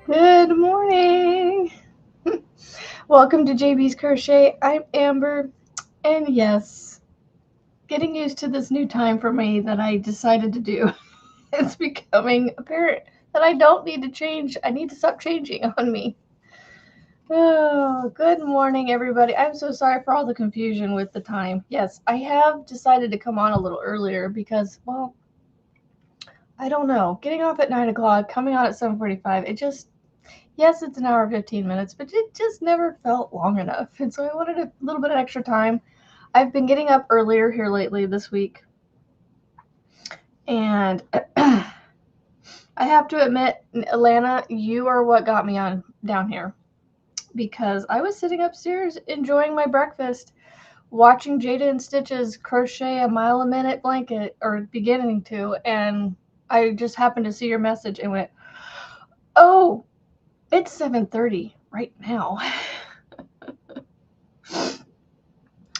Good morning. Welcome to JB's Crochet. I'm Amber, and yes, getting used to this new time for me that I decided to do. It's becoming apparent that I don't need to change. I need to stop changing on me. Oh, good morning, everybody. I'm so sorry for all the confusion with the time. Yes, I have decided to come on a little earlier because, well, I don't know. Getting off at 9 o'clock, coming on at 7:45, yes, it's an hour and 15 minutes, but it just never felt long enough. And so I wanted a little bit of extra time. I've been getting up earlier here lately this week. And I have to admit, Alana, you are what got me on down here. Because I was sitting upstairs enjoying my breakfast, watching Jada and Stitches crochet a mile a minute blanket, or beginning to, and I just happened to see your message and went, oh, it's 7:30 right now.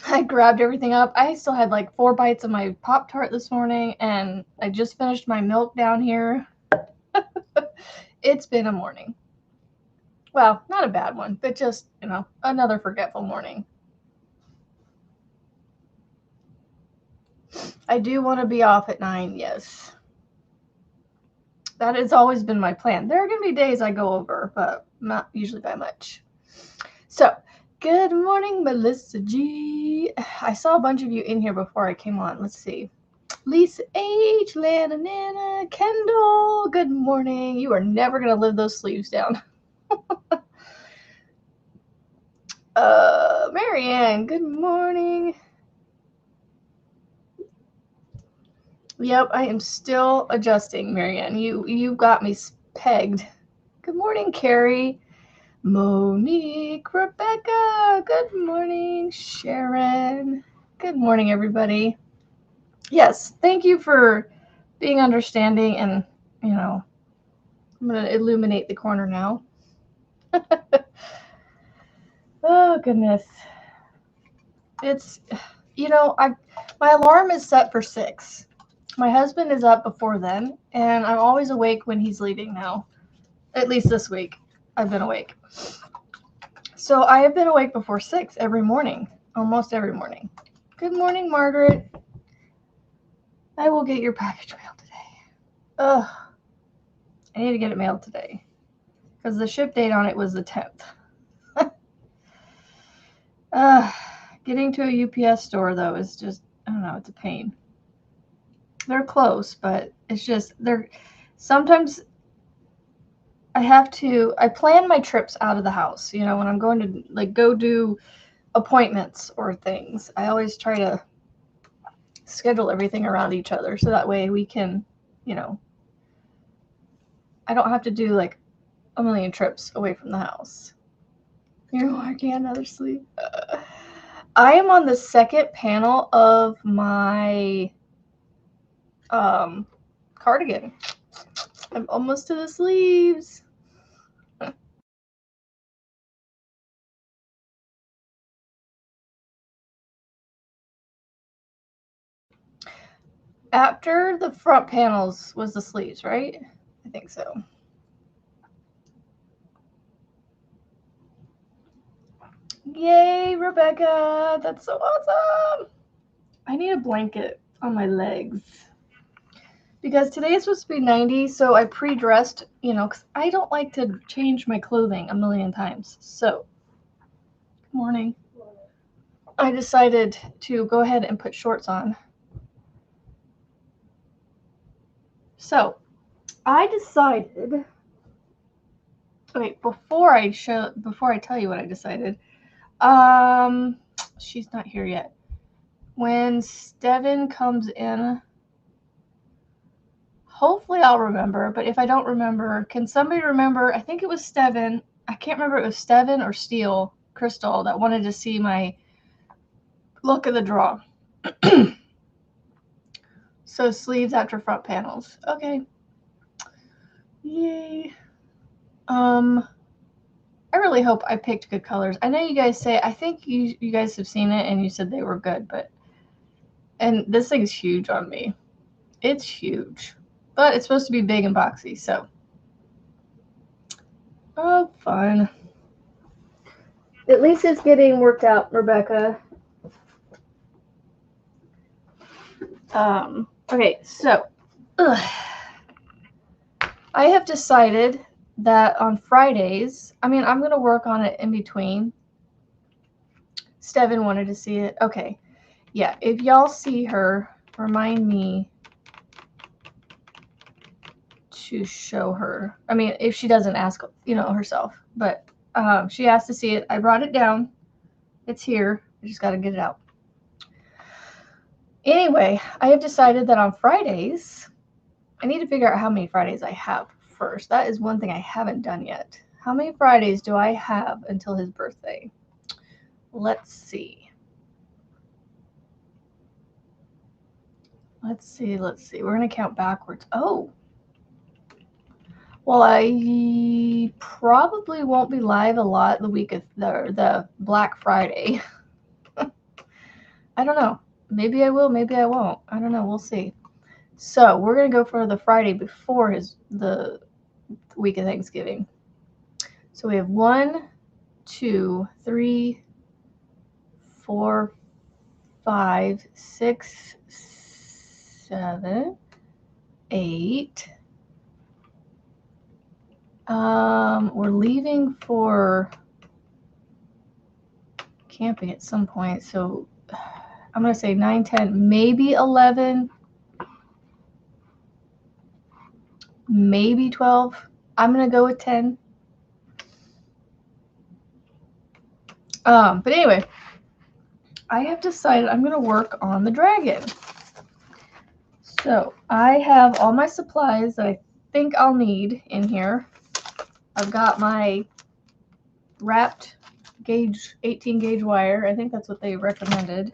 I grabbed everything up. I still had like 4 bites of my Pop-Tart this morning, and I just finished my milk down here. It's been a morning. Well, not a bad one, but just, another forgetful morning. I do want to be off at 9, yes. That has always been my plan. There are going to be days I go over, but not usually by much. So, good morning, Melissa G. I saw a bunch of you in here before I came on. Let's see. Lisa H, Lana Nana, Kendall, good morning. You are never going to live those sleeves down. Marianne, good morning. Yep, I am still adjusting, Marianne. You got me pegged. Good morning, Carrie. Monique, Rebecca, good morning, Sharon. Good morning, everybody. Yes, thank you for being understanding, and, I'm going to illuminate the corner now. Oh, goodness. It's, my alarm is set for 6. My husband is up before then, and I'm always awake when he's leaving now. At least this week, I've been awake. So I have been awake before 6 every morning, almost every morning. Good morning, Margaret. I will get your package mailed today. Ugh. I need to get it mailed today, because the ship date on it was the 10th. Getting to a UPS store, though, is just, I don't know, it's a pain. They're close, but it's just, sometimes I plan my trips out of the house, when I'm going to, go do appointments or things. I always try to schedule everything around each other, so that way we can, I don't have to do, a million trips away from the house. You're working another sleeve. I am on the second panel of my cardigan. I'm almost to the sleeves. After the front panels was the sleeves, right? I think so. Yay, Rebecca! That's so awesome! I need a blanket on my legs. Because today is supposed to be 90, so I pre-dressed, because I don't like to change my clothing a million times. So, good morning. I decided to go ahead and put shorts on. So, I decided. Wait, before I tell you what I decided, she's not here yet. When Steven comes in, hopefully I'll remember, but if I don't remember, can somebody remember? I think it was Steven. I can't remember if it was Steven or Steel Crystal that wanted to see my look of the draw. So sleeves after front panels. Okay. Yay. I really hope I picked good colors. I know you guys say, I think you guys have seen it and you said they were good, and this thing's huge on me. It's huge, but it's supposed to be big and boxy, so Oh, fun. At least it's getting worked out, Rebecca. Okay, so I have decided that on Fridays, I'm going to work on it in between. Steven wanted to see it. Okay. Yeah, if y'all see her, remind me to show her. I mean, if she doesn't ask, herself. But she asked to see it. I brought it down. It's here. I just got to get it out. Anyway, I have decided that on Fridays, I need to figure out how many Fridays I have first. That is one thing I haven't done yet. How many Fridays do I have until his birthday? Let's see. Let's see. We're going to count backwards. Oh. Well, I probably won't be live a lot the week of the Black Friday. I don't know. Maybe I will, maybe I won't. I don't know. We'll see. So we're going to go for the Friday before the week of Thanksgiving. So we have 1, 2, 3, 4, 5, 6, 7, 8. We're leaving for camping at some point. So I'm going to say 9, 10, maybe 11, maybe 12. I'm going to go with 10. But anyway, I have decided I'm going to work on the dragon. So I have all my supplies that I think I'll need in here. I've got my wrapped gauge, 18 gauge wire. I think that's what they recommended,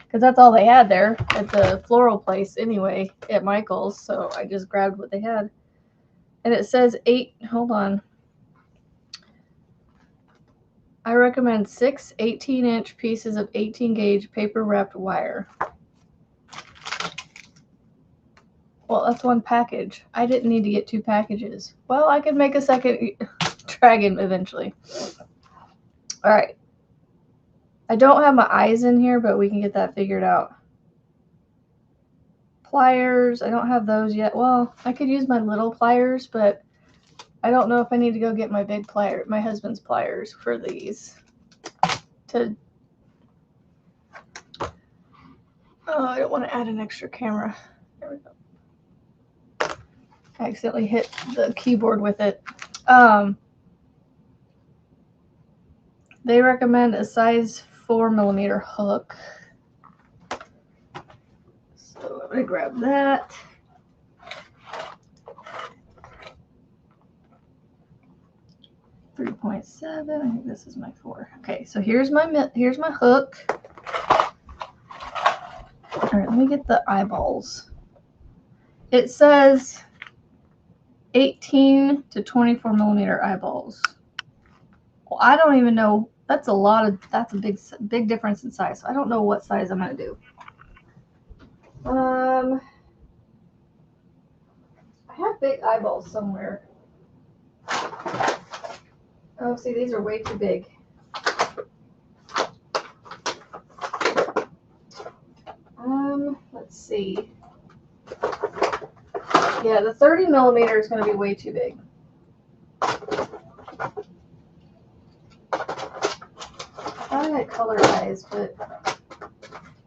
because that's all they had there at the floral place anyway at Michael's. So I just grabbed what they had. And it says 8, hold on. I recommend 6 18-inch pieces of 18 gauge paper wrapped wire. Well, that's one package. I didn't need to get 2 packages. Well, I could make a second dragon eventually. All right. I don't have my eyes in here, but we can get that figured out. Pliers, I don't have those yet. Well, I could use my little pliers, but I don't know if I need to go get my big pliers, my husband's pliers for these. Oh, I don't want to add an extra camera. There we go. I accidentally hit the keyboard with it. They recommend a size 4mm hook. So I'm going to grab that. .7. I think this is my 4. Okay, so here's my hook. All right, let me get the eyeballs. It says 18 to 24mm eyeballs. Well, I don't even know. That's a big difference in size. So I don't know what size I'm gonna do. I have big eyeballs somewhere. Oh, see, these are way too big. Let's see. Yeah, the 30mm is going to be way too big. I thought I had colored eyes, but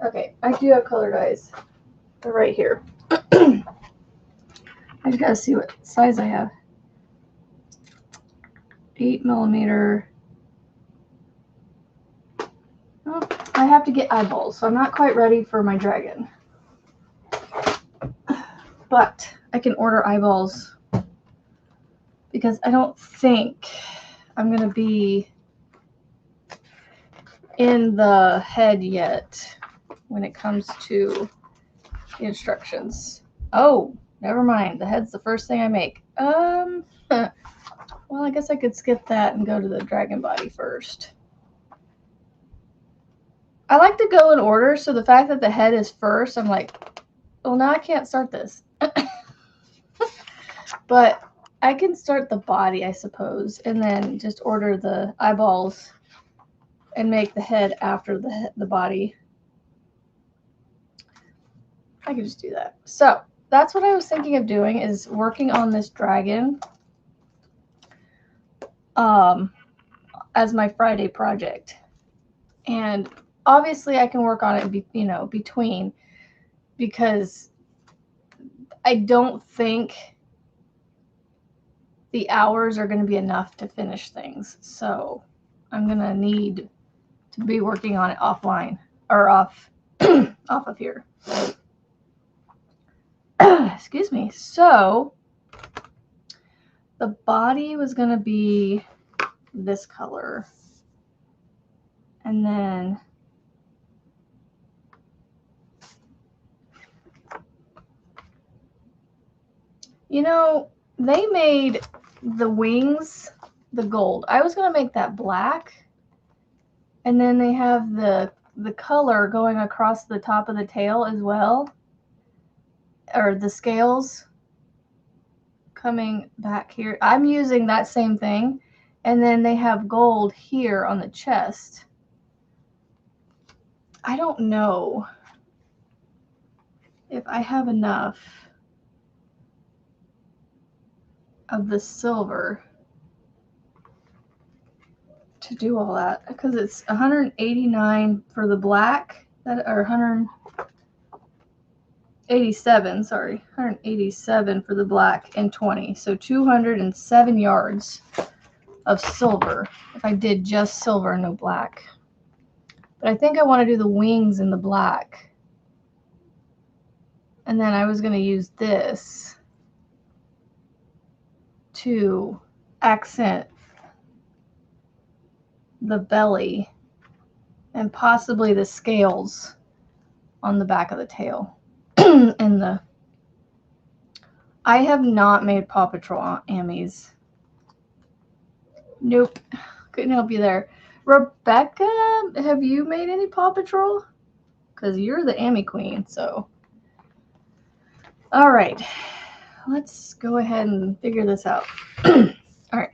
okay, I do have colored eyes. They're right here. I just gotta see what size I have. 8mm. Oh, I have to get eyeballs, so I'm not quite ready for my dragon. But I can order eyeballs because I don't think I'm going to be in the head yet when it comes to the instructions. Oh, never mind. The head's the first thing I make. Well, I guess I could skip that and go to the dragon body first. I like to go in order, so the fact that the head is first, I'm like, well, now I can't start this. But I can start the body, I suppose, and then just order the eyeballs and make the head after the body. I could just do that. So that's what I was thinking of doing, is working on this dragon as my Friday project. And obviously I can work on it, you know, between, because I don't think the hours are going to be enough to finish things. So I'm going to need to be working on it offline, or off of here. Excuse me. So the body was going to be this color. And then you know, they made the wings the gold. I was going to make that black. And then they have the color going across the top of the tail as well. Or the scales coming back here. I'm using that same thing. And then they have gold here on the chest. I don't know if I have enough of the silver to do all that, because it's 189 for the black, or 187, sorry, 187 for the black, and 20, so 207 yards of silver if I did just silver and no black. But I think I want to do the wings in the black, and then I was going to use this to accent the belly and possibly the scales on the back of the tail. And I have not made Paw Patrol Ammies. Nope, couldn't help you there. Rebecca, have you made any Paw Patrol? Because you're the Ammy queen, so. All right, let's go ahead and figure this out. All right.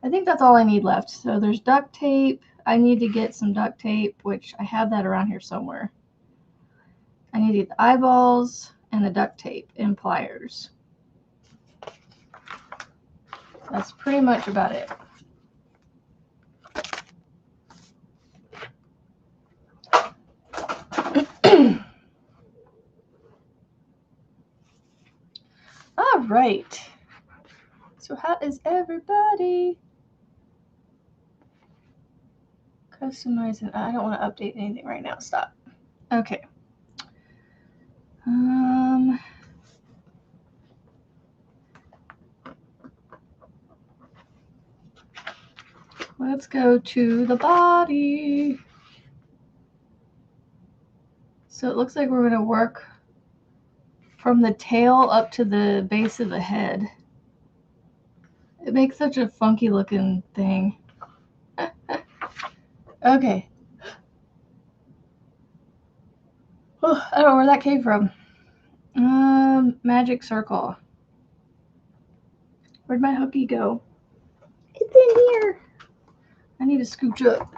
I think that's all I need left. So there's duct tape. I need to get some duct tape, which I have that around here somewhere. I need to get the eyeballs and the duct tape and pliers. That's pretty much about it. All right. So how is everybody? Customizing. I don't want to update anything right now. Stop. Okay. Let's go to the body. So it looks like we're going to work from the tail up to the base of the head. It makes such a funky looking thing. Okay. Oh, I don't know where that came from. Magic circle. Where'd my hooky go? It's in here. I need to scooch up.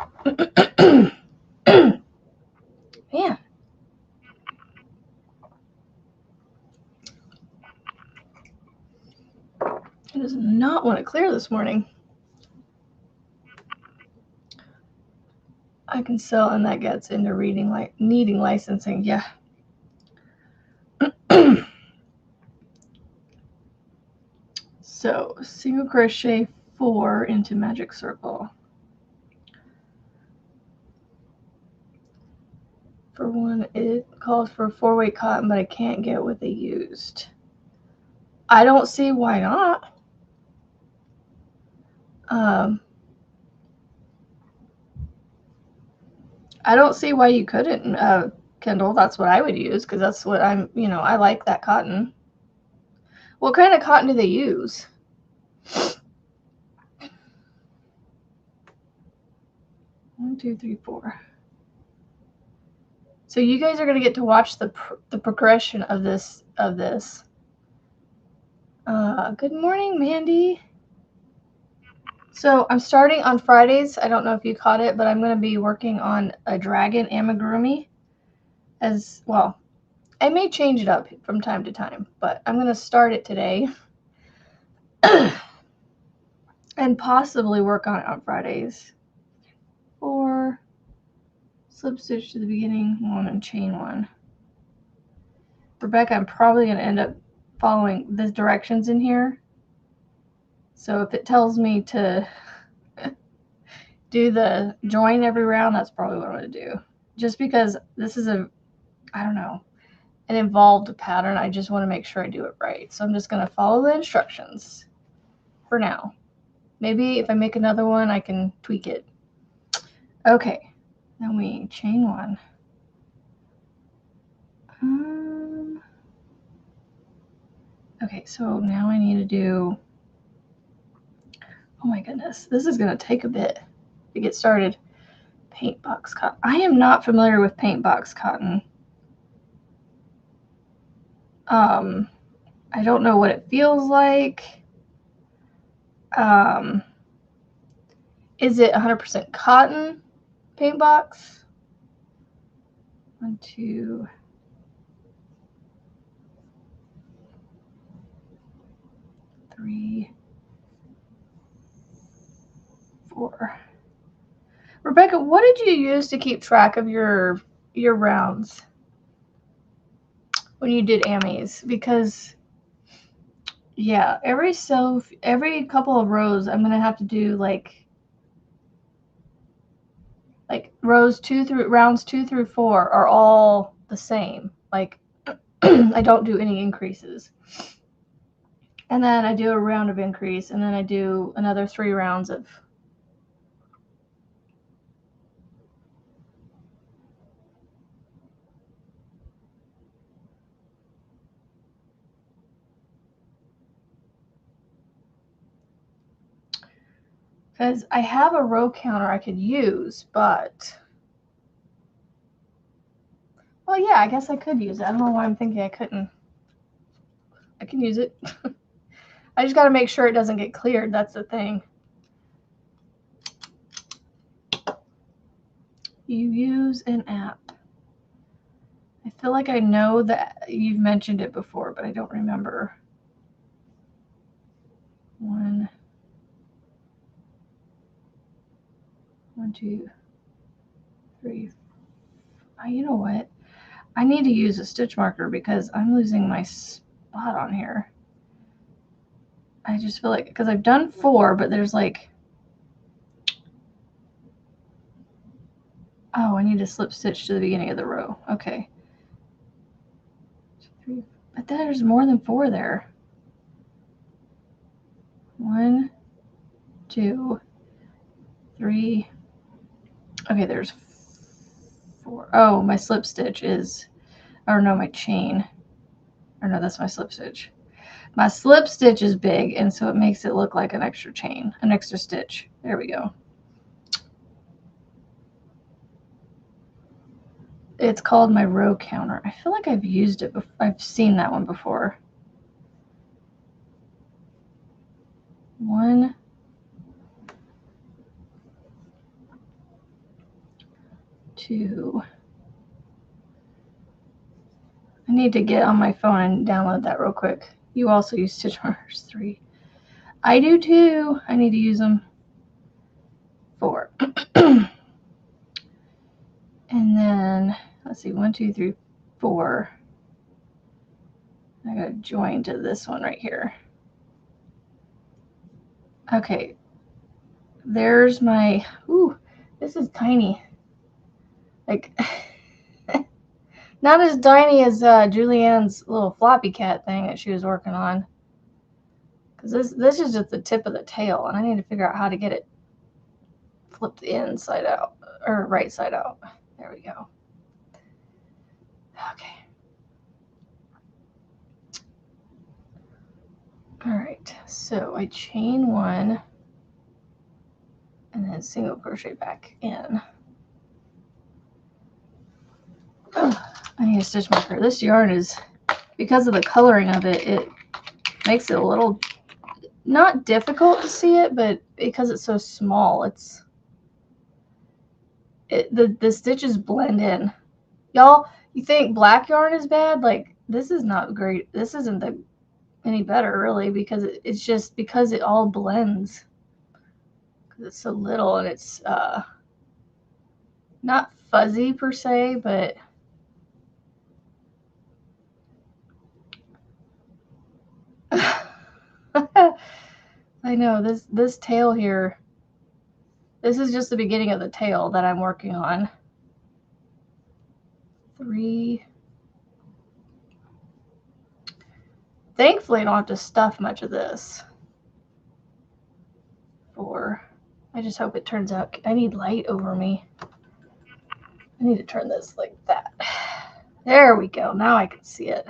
Man. It does not want to clear this morning. I can sell, and that gets into needing licensing. Yeah. So single crochet 4 into magic circle. For one, it calls for 4-way cotton, but I can't get what they used. I don't see why not. I don't see why you couldn't, Kendall. That's what I would use, because that's what I like that cotton. What kind of cotton do they use? One, two, three, four. So you guys are going to get to watch the progression of this. Good morning, Mandy. So I'm starting on Fridays. I don't know if you caught it, but I'm going to be working on a dragon amigurumi as well. I may change it up from time to time, but I'm going to start it today and possibly work on it on Fridays. 4 slip stitch to the beginning, 1 and chain 1. Rebecca, I'm probably going to end up following the directions in here. So if it tells me to do the join every round, that's probably what I'm going to do. Just because this is an involved pattern, I just want to make sure I do it right. So I'm just going to follow the instructions for now. Maybe if I make another one, I can tweak it. Okay, then we chain 1. Okay, so now I need to do, oh my goodness, this is going to take a bit to get started. Paint box cotton. I am not familiar with paint box cotton. I don't know what it feels like. Is it 100% cotton paint box? 1, 2, 3, 4. Rebecca, what did you use to keep track of your rounds when you did amis? Because yeah, every couple of rows I'm gonna have to do like rounds 2 through 4 are all the same. Like I don't do any increases. And then I do a round of increase, and then I do another 3 rounds of because I have a row counter I could use, but well, yeah, I guess I could use it. I don't know why I'm thinking I couldn't. I can use it. I just got to make sure it doesn't get cleared. That's the thing. You use an app. I feel like I know that you've mentioned it before, but I don't remember. 1, 2, 3. Oh, you know what? I need to use a stitch marker because I'm losing my spot on here. I just feel like, because I've done 4, but there's like, oh, I need to slip stitch to the beginning of the row. Okay. 2, 3, but there's more than 4 there. 1, 2, 3. Okay, there's 4. Oh, my slip stitch is, or no, my chain. Or no, that's my slip stitch. My slip stitch is big, and so it makes it look like an extra chain, an extra stitch. There we go. It's called my row counter. I feel like I've used it before. I've seen that one before. 1, 2. I need to get on my phone and download that real quick. You also use stitch markers. 3. I do too. I need to use them. 4. And then let's see, 1, 2, 3, 4. I gotta join to this one right here. Okay, there's my, ooh, this is tiny. Like, not as tiny as Julianne's little floppy cat thing that she was working on. Because this is just the tip of the tail, and I need to figure out how to get it flipped inside out, or right side out. There we go. Okay. All right, so I chain 1 and then single crochet back in. Oh, I need a stitch marker. This yarn is, because of the coloring of it, Makes it a little, not difficult to see it, but because it's so small, the stitches blend in. Y'all, you think black yarn is bad? Like, this is not great. This isn't any better, really, because it's just because it all blends. Because it's so little, and it's not fuzzy per se, but I know this tail here, this is just the beginning of the tail that I'm working on. 3. Thankfully, I don't have to stuff much of this. 4. I just hope it turns out. I need light over me. I need to turn this like that. There we go. Now I can see it.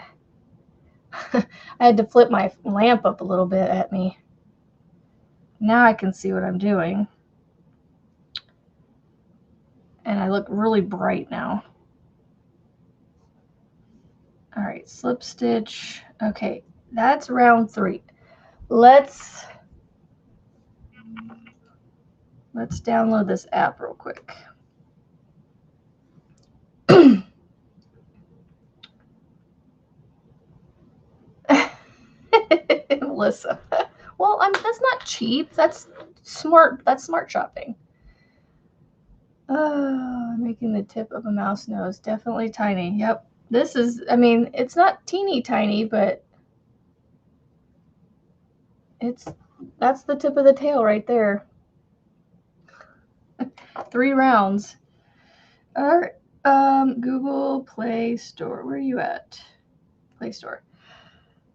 I had to flip my lamp up a little bit at me. Now I can see what I'm doing. And I look really bright now. All right, slip stitch. Okay, that's round 3. Let's download this app real quick. Melissa. Well, that's not cheap. That's smart. That's smart shopping. Making the tip of a mouse nose. Definitely tiny. Yep. This is, I mean, it's not teeny tiny, but that's the tip of the tail right there. 3 rounds. All right. Google Play Store. Where are you at? Play Store.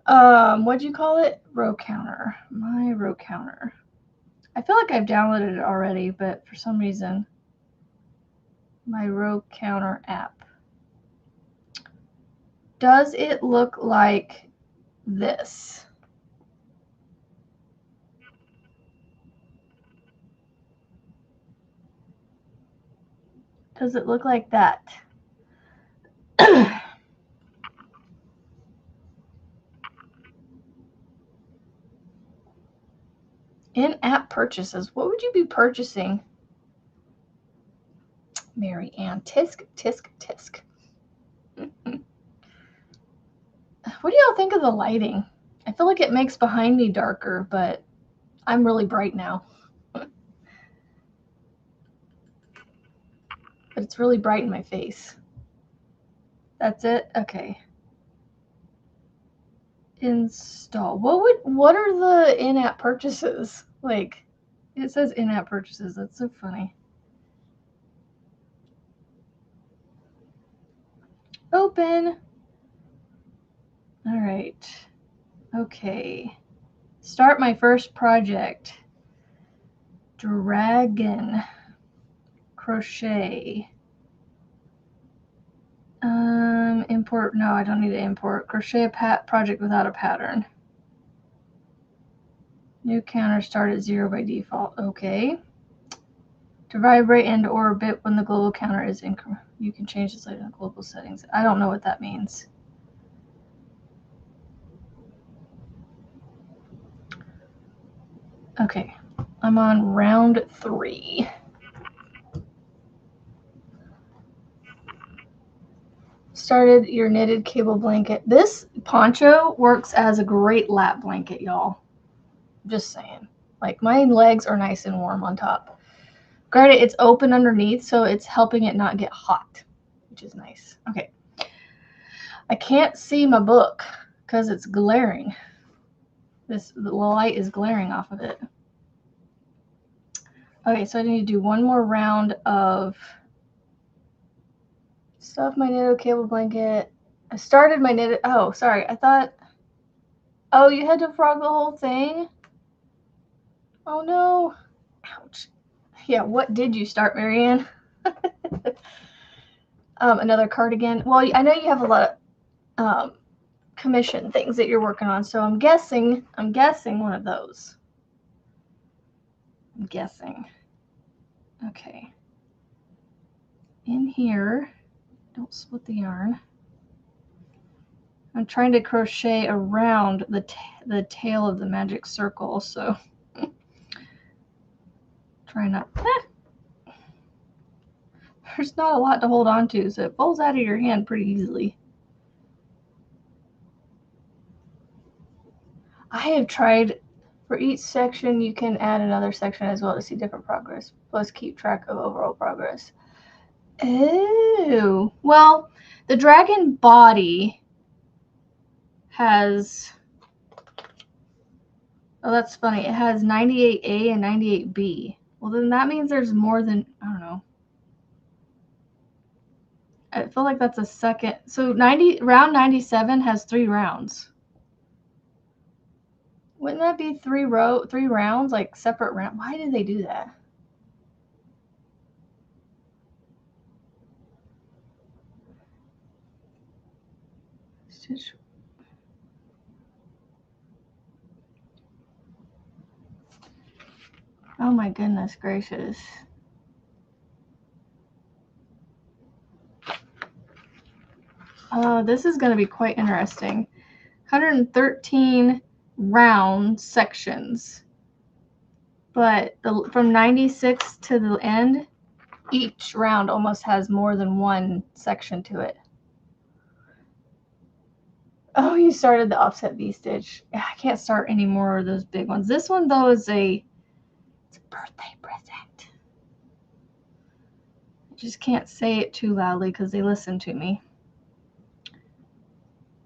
What'd you call it? Row counter. My row counter. I feel like I've downloaded it already, but for some reason, my row counter app. Does it look like this? Does it look like that? In-app purchases. What would you be purchasing? Mary Ann. Tisk, tisk, tisk. What do y'all think of the lighting? I feel like it makes behind me darker, but I'm really bright now. But it's really bright in my face. That's it? Okay. Install. What are the in-app purchases? Like, it says in-app purchases. That's so funny. Open. All right. Okay. Start my first project. Dragon. Crochet. Import. No, I don't need to import. Crochet a project without a pattern. New counter start at 0 by default. Okay. To vibrate and or bit when the global counter is increment. You can change this later in the global settings. I don't know what that means. Okay. I'm on round 3. Started your knitted cable blanket. This poncho works as a great lap blanket, y'all. Just saying. Like, my legs are nice and warm on top. Granted, it's open underneath, so it's helping it not get hot, which is nice. Okay. I can't see my book because it's glaring. The light is glaring off of it. Okay, so I need to do one more round of stuff my knitted cable blanket. I started my knitted. Oh, sorry. I thought. Oh, you had to frog the whole thing? Oh no. Ouch. Yeah, what did you start, Marianne? Another cardigan. Well, I know you have a lot of commission things that you're working on, so I'm guessing one of those. I'm guessing. Okay. In here, don't split the yarn. I'm trying to crochet around the tail of the magic circle, so try not. There's not a lot to hold on to, so it falls out of your hand pretty easily. I have tried, for each section you can add another section as well to see different progress, plus keep track of overall progress. Oh, well, the dragon body has, oh, that's funny, it has 98A and 98B. Well, then that means there's more than, I don't know. I feel like that's a second. So round 97 has 3 rounds. Wouldn't that be 3 rounds, like separate round? Why did they do that? Stitch. Oh my goodness gracious. This is going to be quite interesting. 113 round sections. But from 96 to the end, each round almost has more than one section to it. Oh, you started the offset V-stitch. I can't start any more of those big ones. This one, though, is it's a birthday present. I just can't say it too loudly because they listen to me.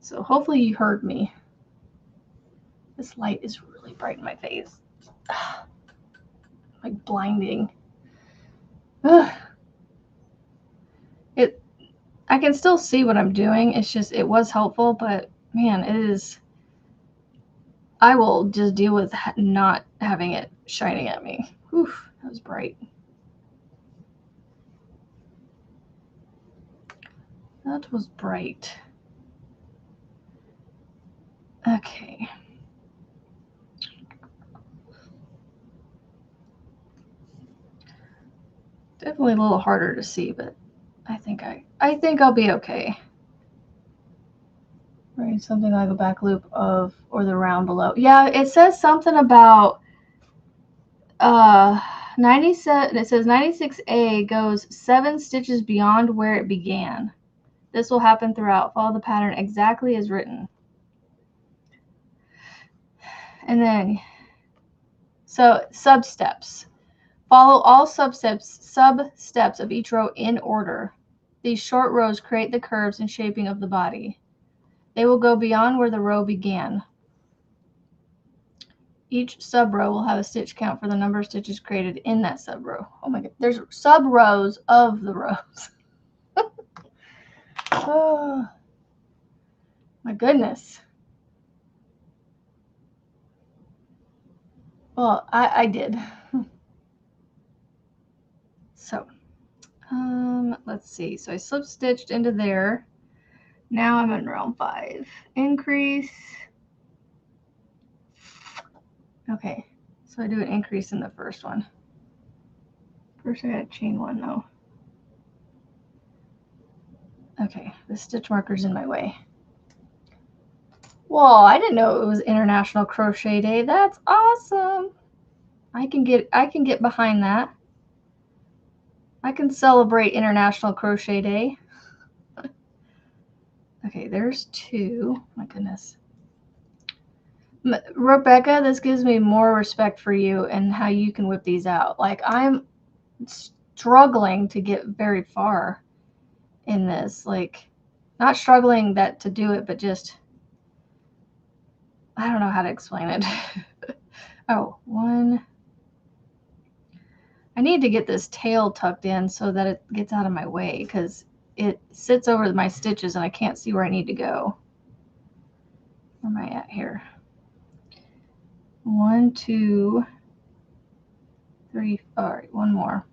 So hopefully you heard me. This light is really bright in my face. Like blinding. Ugh. I can still see what I'm doing. It's just, it was helpful, but man, it is. I will just deal with not having it shining at me. Whew, that was bright. That was bright. Okay. Definitely a little harder to see, but I think I'll be okay. Right, something like a back loop of, or the round below. Yeah, it says something about 97. It says 96A goes 7 stitches beyond where it began. This will happen throughout. Follow the pattern exactly as written. And then, so sub-steps. Follow all sub-steps of each row in order. These short rows create the curves and shaping of the body. They will go beyond where the row began. Each sub-row will have a stitch count for the number of stitches created in that sub-row. Oh my god, there's sub-rows of the rows. Oh, my goodness. Well, I did. So, let's see. So I slip stitched into there. Now I'm in round 5. Increase. Okay, so I do an increase in the first one. First I gotta chain 1 though. Okay, the stitch marker's in my way. Whoa, I didn't know it was International Crochet Day. That's awesome. I can get behind that. I can celebrate International Crochet Day. Okay, there's 2. My goodness. Rebecca, this gives me more respect for you and how you can whip these out. Like, I'm struggling to get very far in this. Like, not struggling to do it, but just, I don't know how to explain it. Oh, 1. I need to get this tail tucked in so that it gets out of my way because it sits over my stitches and I can't see where I need to go. Where am I at here? 1, 2, 3. All right, 1 more.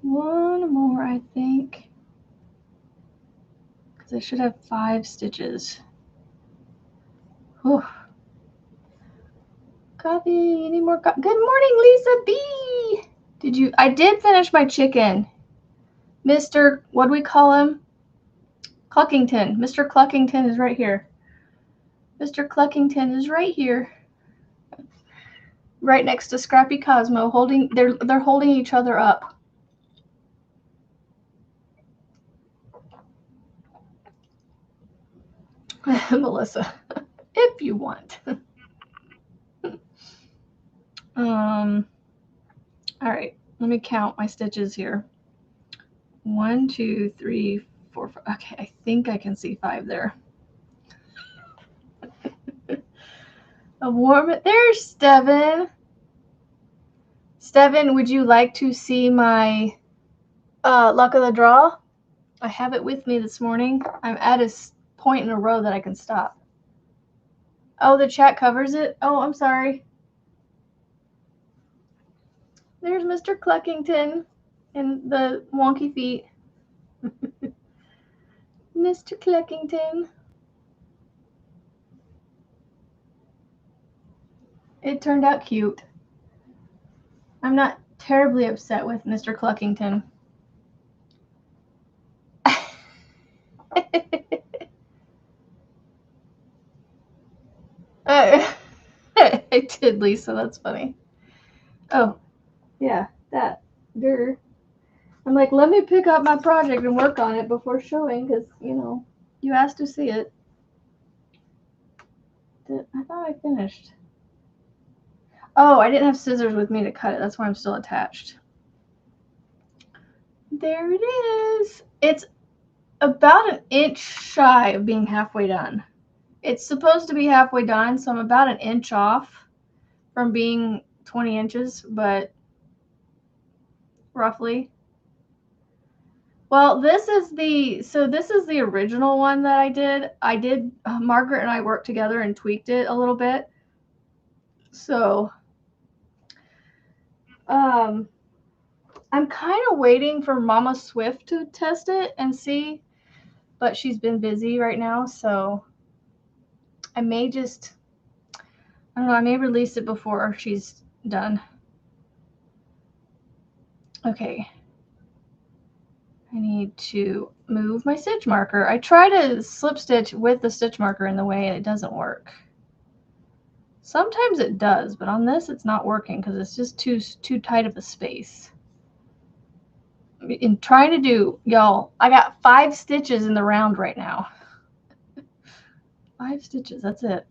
1 more, I think. Because I should have 5 stitches. Whew. Coffee, you need more coffee. Good morning, Lisa B. I did finish my chicken. Mr. What do we call him? Cluckington. Mr. Cluckington is right here. Mr. Cluckington is right here. Right next to Scrappy Cosmo, holding they're holding each other up. Melissa, if you want. All right, let me count my stitches here. 1, 2, 3, 4, 5. Okay, I think I can see 5 there. A warm. There's Steven. Steven, would you like to see my luck of the draw? I have it with me this morning. I'm at a point in a row that I can stop. Oh, the chat covers it? Oh, I'm sorry. There's Mr. Cluckington and the wonky feet. Mr. Cluckington. It turned out cute. I'm not terribly upset with Mr. Cluckington. I did, Lisa. That's funny. Oh, yeah, that. Grr. I'm like, let me pick up my project and work on it before showing, because, you know, you asked to see it. I thought I finished. Oh, I didn't have scissors with me to cut it. That's why I'm still attached. There it is. It's about an inch shy of being halfway done. It's supposed to be halfway done, so I'm about an inch off from being 20 inches, but roughly. Well, this is the original one that I did. Margaret and I worked together and tweaked it a little bit. So, I'm kind of waiting for Mama Swift to test it and see, but she's been busy right now, so I may just, I don't know, I may release it before she's done. Okay. I need to move my stitch marker. I try to slip stitch with the stitch marker in the way and it doesn't work. Sometimes it does, but on this it's not working because it's just too tight of a space. In trying to do, y'all, I got 5 stitches in the round right now. 5 stitches, that's it.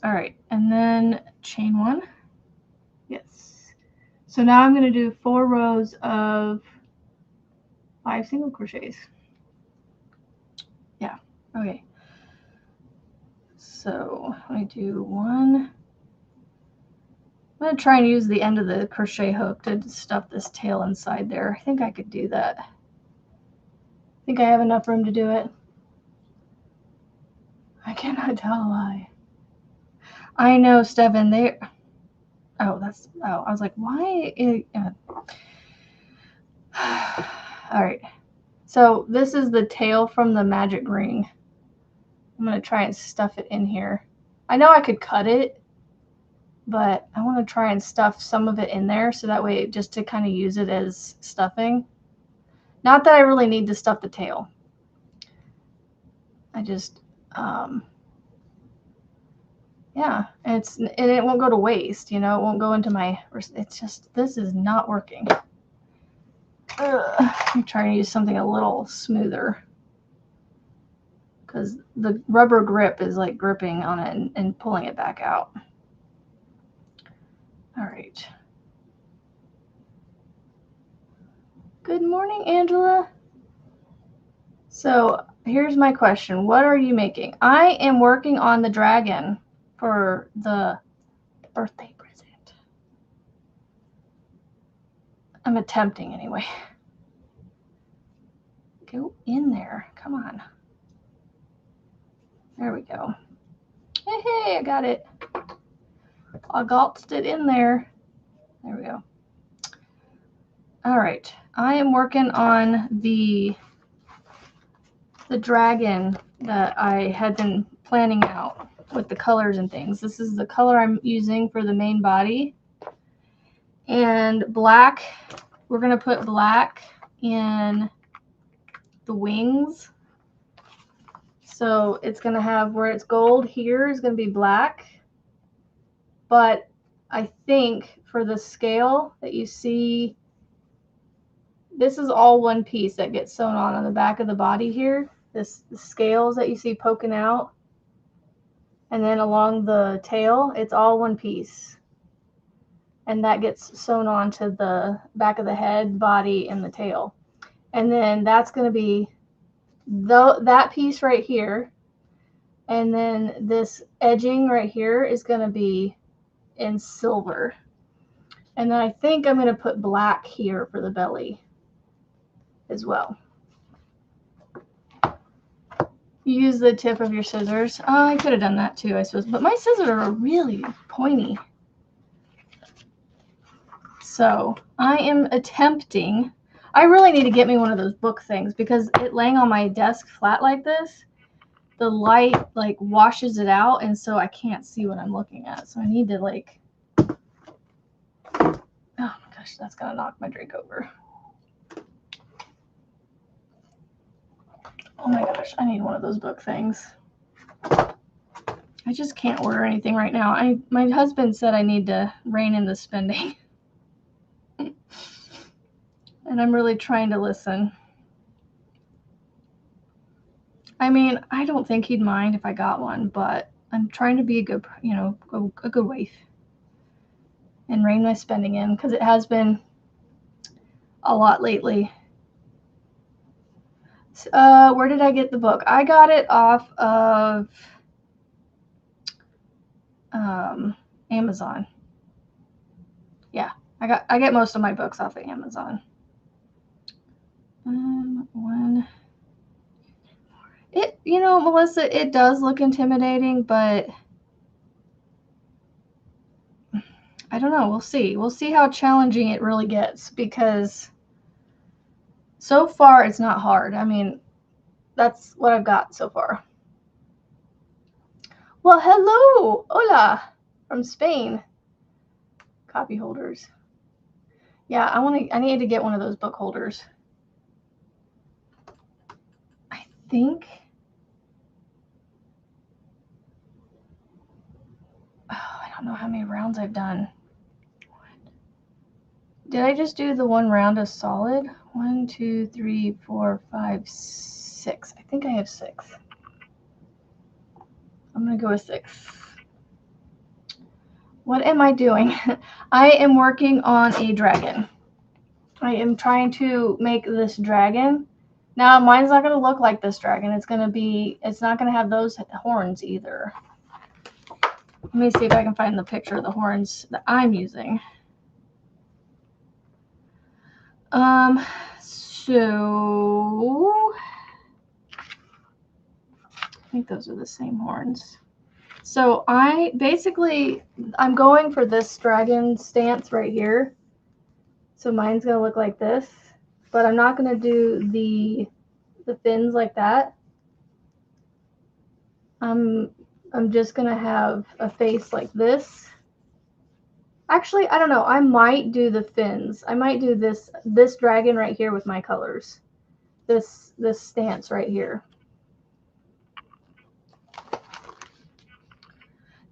All right, and then chain 1. Yes. So now I'm going to do 4 rows of 5 single crochets. Yeah, okay. So I do 1. I'm going to try and use the end of the crochet hook to stuff this tail inside there. I think I could do that. I think I have enough room to do it. I cannot tell a lie. I know, Steven. Oh, I was like, why? All right. So this is the tail from the magic ring. I'm going to try and stuff it in here. I know I could cut it, but I want to try and stuff some of it in there so that way just to kind of use it as stuffing. Not that I really need to stuff the tail. I just, yeah, and it won't go to waste, you know, it won't go into my, it's just, this is not working. I'm trying to use something a little smoother because the rubber grip is like gripping on it and pulling it back out. All right. Good morning, Angela. So here's my question. What are you making? I am working on the dragon for the birthday present. I'm attempting anyway. Go in there. Come on. There we go. Hey, I got it. I got it in there. There we go. All right. I am working on the dragon that I had been planning out with the colors and things. This is the color I'm using for the main body. And black, we're going to put black in the wings. So it's going to have where it's gold here is going to be black. But I think for the scale that you see, this is all one piece that gets sewn on the back of the body here. The scales that you see poking out. And then along the tail, it's all one piece. And that gets sewn on to the back of the head, body, and the tail. And then that's going to be that piece right here. And then this edging right here is going to be in silver. And then I think I'm going to put black here for the belly as well. You use the tip of your scissors. Oh, I could have done that too, I suppose. But my scissors are really pointy. So I am attempting. I really need to get me one of those book things because it laying on my desk flat like this, the light like washes it out, and so I can't see what I'm looking at. So I need to like, oh my gosh, that's gonna knock my drink over. Oh my gosh, I need one of those book things. I just can't order anything right now. My husband said I need to rein in the spending. And I'm really trying to listen. I mean, I don't think he'd mind if I got one, but I'm trying to be a good, a good wife and rein my spending in because it has been a lot lately. Where did I get the book? I got it off of Amazon. Yeah, I get most of my books off of Amazon. Melissa, it does look intimidating, but I don't know. We'll see. We'll see how challenging it really gets because so far it's not hard. I mean, that's what I've got so far. Well, hello, hola, from Spain. Copy holders. Yeah, I need to get one of those book holders. I think. Oh, I don't know how many rounds I've done. Did I just do the one round of solid? 1, 2, 3, 4, 5, 6. I think I have 6. I'm going to go with 6. What am I doing? I am working on a dragon. I am trying to make this dragon. Now, mine's not going to look like this dragon. It's not going to have those horns either. Let me see if I can find the picture of the horns that I'm using. So I think those are the same horns. So I'm going for this dragon stance right here. So mine's going to look like this, but I'm not going to do the fins like that. I'm just going to have a face like this. Actually, I don't know. I might do the fins. I might do this dragon right here with my colors. This stance right here.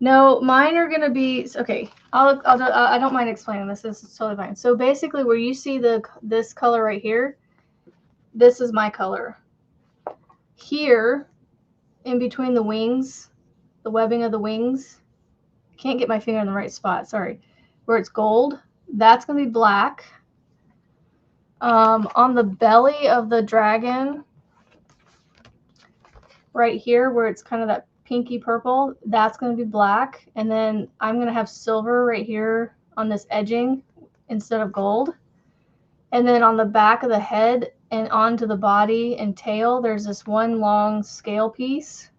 No, mine are going to be okay. I don't mind explaining this. This is totally fine. So basically, where you see this color right here, this is my color. Here, in between the wings, the webbing of the wings, I can't get my finger in the right spot. Sorry. Where it's gold, that's going to be black. On the belly of the dragon, right here, where it's kind of that pinky purple, that's going to be black. And then I'm going to have silver right here on this edging instead of gold. And then on the back of the head and onto the body and tail, there's this one long scale piece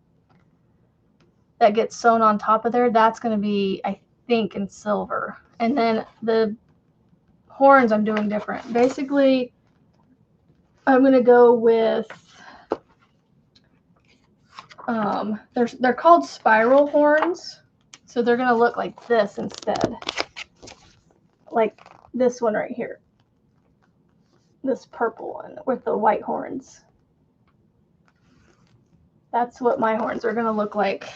that gets sewn on top of there. That's going to be, I think, in silver. And then the horns I'm doing different. Basically, I'm going to go with, they're called spiral horns. So they're going to look like this instead. Like this one right here. This purple one with the white horns. That's what my horns are going to look like.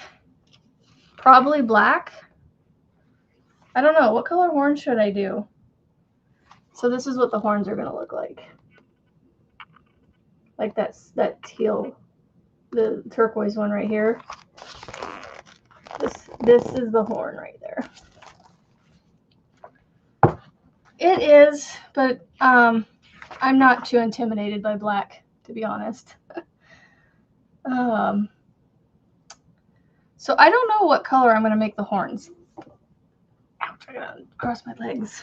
Probably black. I don't know. What color horns should I do? So this is what the horns are going to look like. Like that teal, the turquoise one right here. This is the horn right there. It is, but I'm not too intimidated by black, to be honest. So I don't know what color I'm going to make the horns. Ouch, I gotta cross my legs.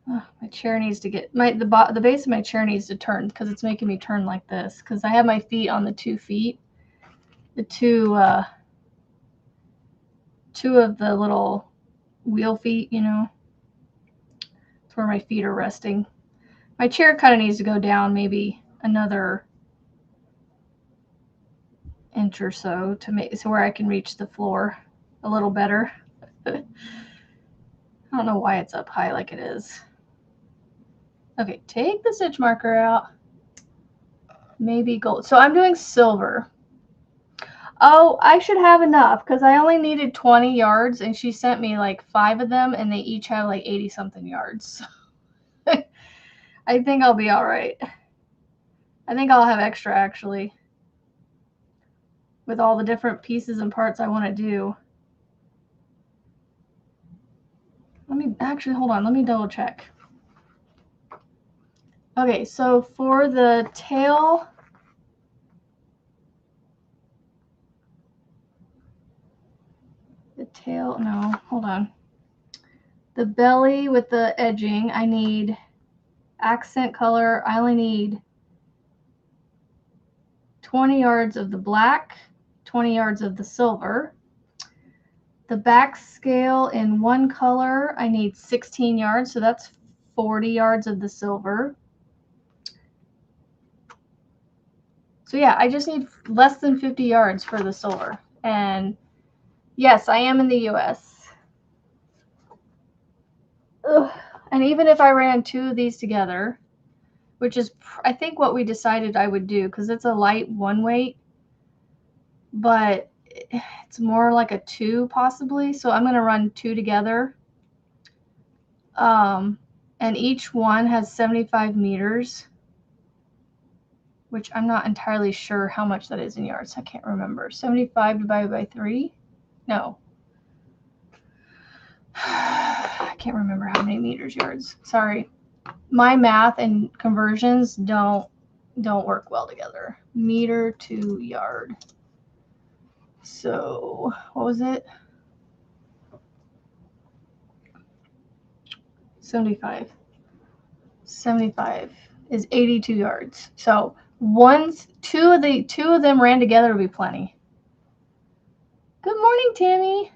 Oh, my chair needs to get the base of my chair needs to turn because it's making me turn like this because I have my feet on the 2 feet. The two of the little wheel feet, you know. It's where my feet are resting. My chair kind of needs to go down maybe another inch or so to make so where I can reach the floor a little better. I don't know why it's up high like it is. Okay, take the stitch marker out. Maybe gold. So I'm doing silver. Oh, I should have enough because I only needed 20 yards and she sent me like 5 of them and they each have like 80 something yards. I think I'll be all right. I think I'll have extra actually with all the different pieces and parts I want to do. Let me actually hold on. Let me double check. Okay, so for the tail, no, hold on. The belly with the edging, I need accent color. I only need 20 yards of the black, 20 yards of the silver. The back scale in one color, I need 16 yards, so that's 40 yards of the silver. So yeah, I just need less than 50 yards for the silver. And yes, I am in the US. Ugh. And even if I ran 2 of these together, which is I think what we decided I would do because it's a light 1 weight, but it's more like a 2 possibly. So I'm going to run 2 together. And each one has 75 meters, which I'm not entirely sure how much that is in yards. I can't remember. 75 divided by 3? No. I can't remember how many meters yards. Sorry. My math and conversions don't work well together. Meter to yard. So, what was it? 75. 75 is 82 yards. So, two of them ran together would be plenty. Good morning, Tammy.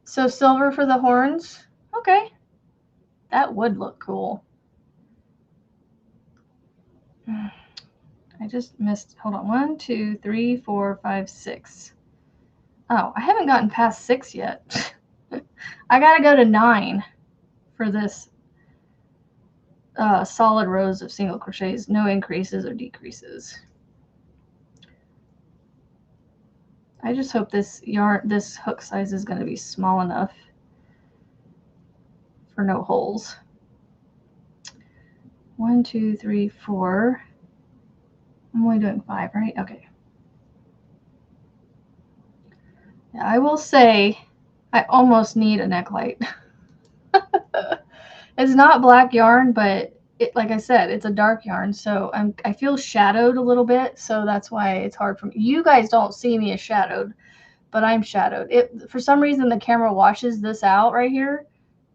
So silver for the horns. Okay. That would look cool. I just missed. Hold on. 1, 2, 3, 4, 5, 6. Oh, I haven't gotten past 6 yet. I gotta go to 9 for this solid rows of single crochets. No increases or decreases. I just hope this hook size is going to be small enough for no holes. 1, 2, 3, 4. I'm only doing 5, right? Okay. Yeah, I will say I almost need a neck light. It's not black yarn, but like I said, it's a dark yarn, so I feel shadowed a little bit, so that's why it's hard for me. You guys don't see me as shadowed, but I'm shadowed. For some reason the camera washes this out right here.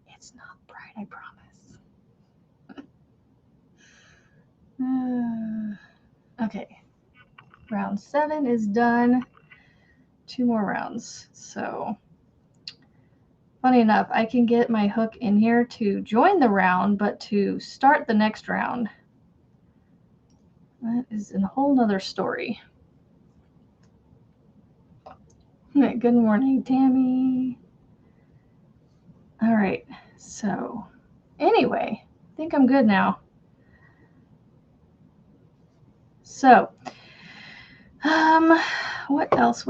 It's not bright, I promise. Okay, round 7 is done. 2 more rounds. So funny enough, I can get my hook in here to join the round, but to start the next round, that is a whole nother story. Good morning, Tammy. right, so anyway, I think I'm good now. So, what else?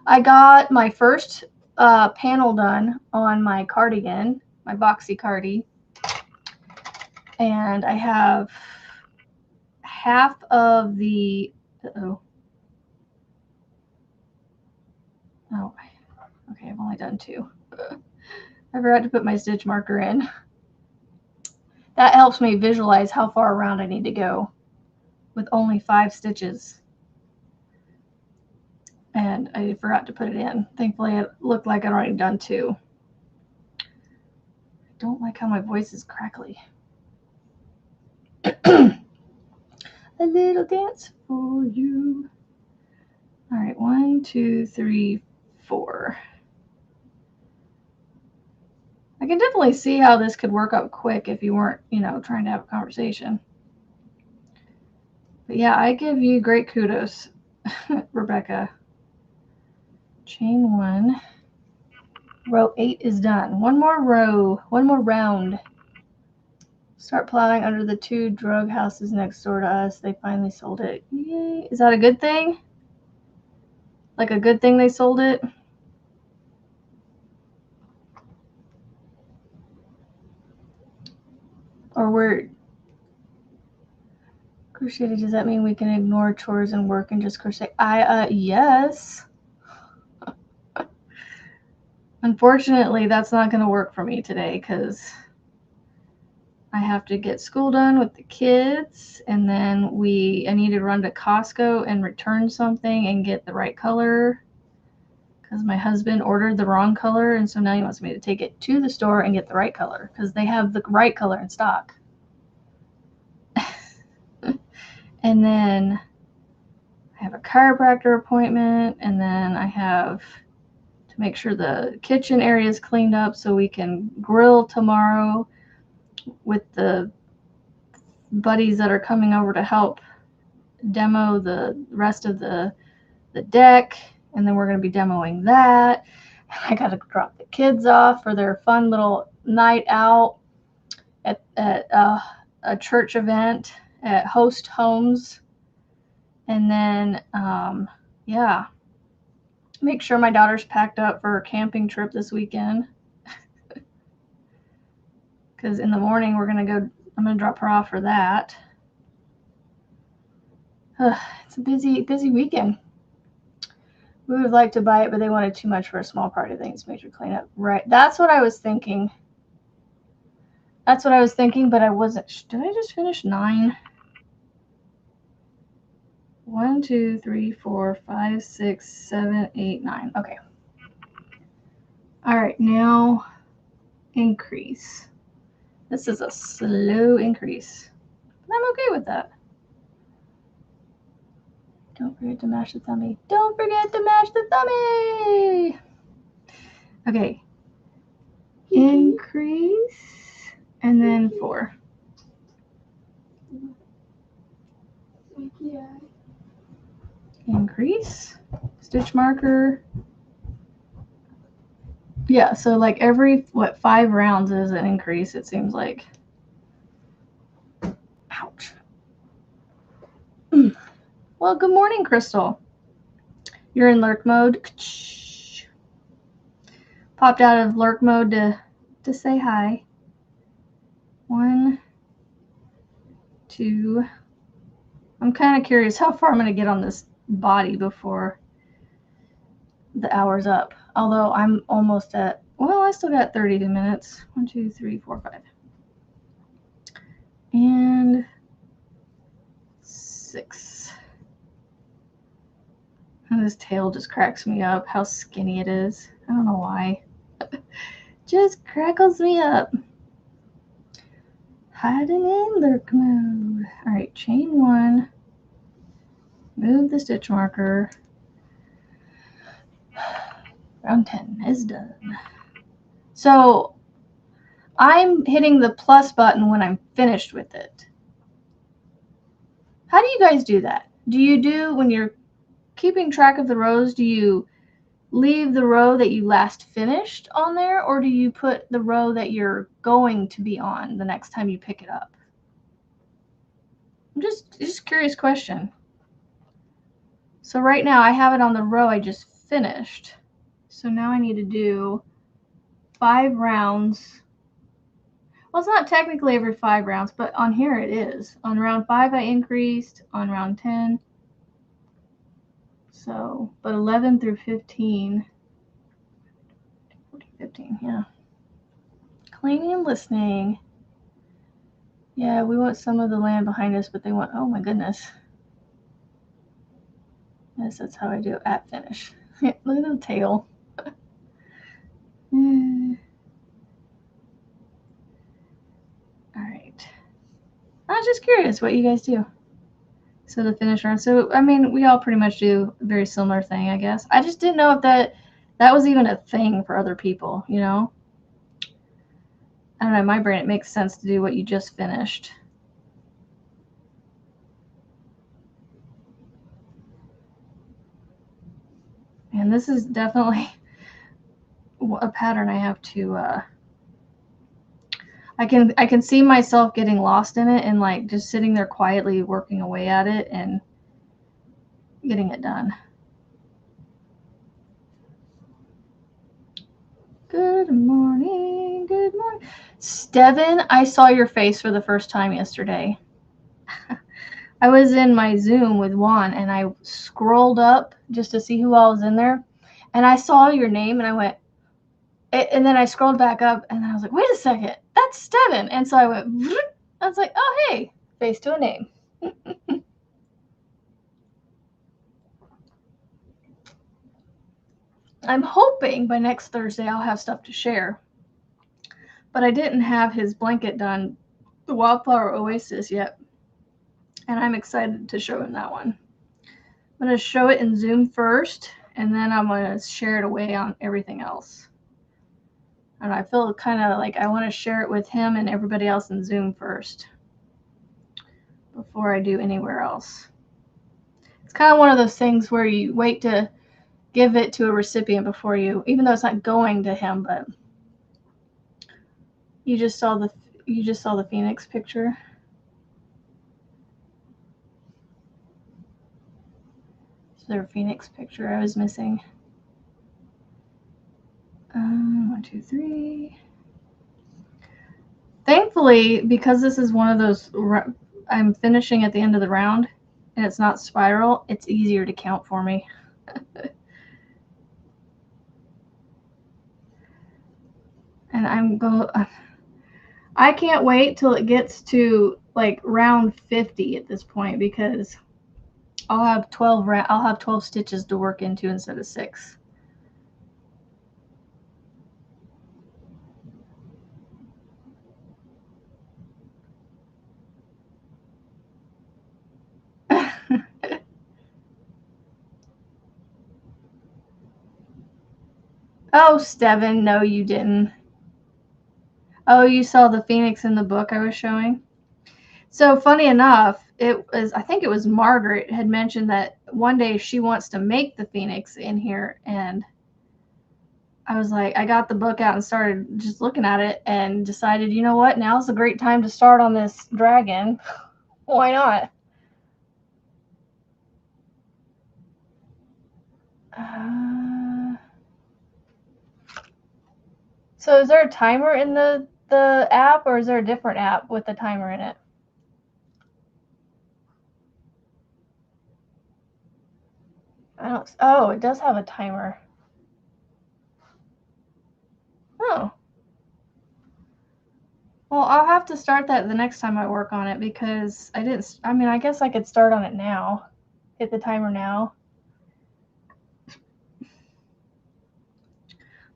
I got my first panel done on my cardigan, my boxy cardi, and I have half of the, oh, okay, I've only done 2. I forgot to put my stitch marker in. That helps me visualize how far around I need to go with only 5 stitches. And I forgot to put it in. Thankfully, it looked like I'd already done 2. I don't like how my voice is crackly. A little dance for you. All right, 1, 2, 3, 4. I can definitely see how this could work up quick if you weren't, trying to have a conversation. But yeah, I give you great kudos, Rebecca. Chain 1. Row 8 is done. One more row, one more round. Start plowing under the 2 drug houses next door to us. They finally sold it. Yay. Is that a good thing? Like a good thing they sold it? Or we're crocheted, does that mean we can ignore chores and work and just crochet? Yes. Unfortunately, that's not going to work for me today because I have to get school done with the kids, and then I need to run to Costco and return something and get the right color because my husband ordered the wrong color, and so now he wants me to take it to the store and get the right color because they have the right color in stock. And then I have a chiropractor appointment, and then I have to make sure the kitchen area is cleaned up so we can grill tomorrow with the buddies that are coming over to help demo the rest of the deck, and then we're going to be demoing that. I got to drop the kids off for their fun little night out at a church event at Host Homes, and then yeah, make sure my daughter's packed up for her camping trip this weekend because in the morning I'm going to drop her off for that. It's a busy weekend. We would like to buy it, but they wanted too much for a small party. Things major cleanup. Right. That's what I was thinking. But I wasn't. Did I just finish 9? 1, 2, 3, 4, 5, 6, 7, 8, 9. Okay. All right. Now increase. This is a slow increase, but I'm okay with that. Don't forget to mash the thummy. Don't forget to mash the thummy. Okay. Increase and then 4. Increase, stitch marker. Yeah, so like every 5 rounds is an increase, it seems like. Ouch. Well, good morning, Crystal. You're in lurk mode. Popped out of lurk mode to say hi. 1, 2. I'm kind of curious how far I'm going to get on this body before the hour's up. Although I'm almost at, well, I still got 30 minutes. 1, 2, 3, 4, 5. And 6. And this tail just cracks me up, how skinny it is. I don't know why. Just crackles me up. Hiding in lurk mode. All right, chain 1. Move the stitch marker. Round 10 is done. So I'm hitting the plus button when I'm finished with it. How do you guys do that? Do you do, when you're keeping track of the rows, do you leave the row that you last finished on there, or do you put the row that you're going to be on the next time you pick it up? I'm just curious question. So right now I have it on the row I just finished. So now I need to do 5 rounds. Well, it's not technically every 5 rounds, but on here it is. On round 5 I increased, on round 10. So, but 11 through 15. 15, yeah. Claiming and listening. Yeah, we want some of the land behind us, but they want, oh my goodness. Yes, that's how I do it at finish. Look at the tail. All right. I was just curious what you guys do. So the finish round. So, I mean, we all pretty much do a very similar thing, I guess. I just didn't know if that was even a thing for other people, you know? I don't know, in my brain, it makes sense to do what you just finished. And this is definitely a pattern I have to, I can see myself getting lost in it and like just sitting there quietly working away at it and getting it done. Good morning. Good morning. Steven, I saw your face for the first time yesterday. I was in my Zoom with Juan and I scrolled up just to see who all was in there. And I saw your name and I went, and then I scrolled back up and I was like, wait a second, that's Steven. And so I went, I was like, oh, hey, face to a name. I'm hoping by next Thursday I'll have stuff to share. But I didn't have his blanket done, the Wildflower Oasis, yet. And I'm excited to show him that one. I'm going to show it in Zoom first, and then I'm going to share it away on everything else. And I feel kind of like I want to share it with him and everybody else in Zoom first before I do anywhere else. It's kind of one of those things where you wait to give it to a recipient before you, even though it's not going to him, but you just saw the Phoenix picture. Is there a Phoenix picture I was missing? 1, 2, 3. Thankfully, because this is one of those, I'm finishing at the end of the round and it's not spiral, it's easier to count for me. And I can't wait till it gets to like round 50 at this point, because I'll have 12 stitches to work into instead of 6. Oh, Steven, no, you didn't. Oh, you saw the Phoenix in the book I was showing? So funny enough, I think it was Margaret had mentioned that one day she wants to make the Phoenix in here, and I was like, I got the book out and started just looking at it and decided, you know what, now's a great time to start on this dragon. Why not? So is there a timer in the app, or is there a different app with a timer in it? Oh, it does have a timer. Oh. Well, I'll have to start that the next time I work on it, because I guess I could start on it now. Hit the timer now.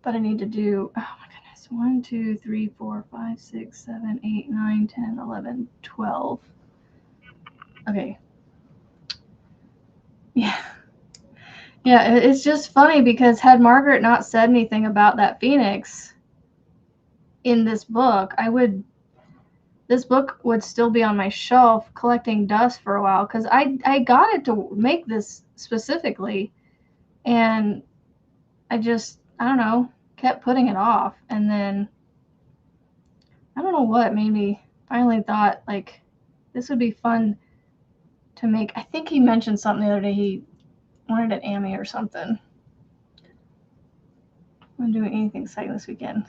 But I need to do, oh my goodness, 1, 2, 3, 4, 5, 6, 7, 8, 9, 10, 11, 12. Okay. Yeah. Yeah, it's just funny because had Margaret not said anything about that Phoenix in this book, this book would still be on my shelf collecting dust for a while, because I got it to make this specifically, and I don't know, kept putting it off. And then I don't know what made me finally thought, like, this would be fun to make. I think he mentioned something the other day. He wanted an Amy or something. I'm doing anything exciting this weekend.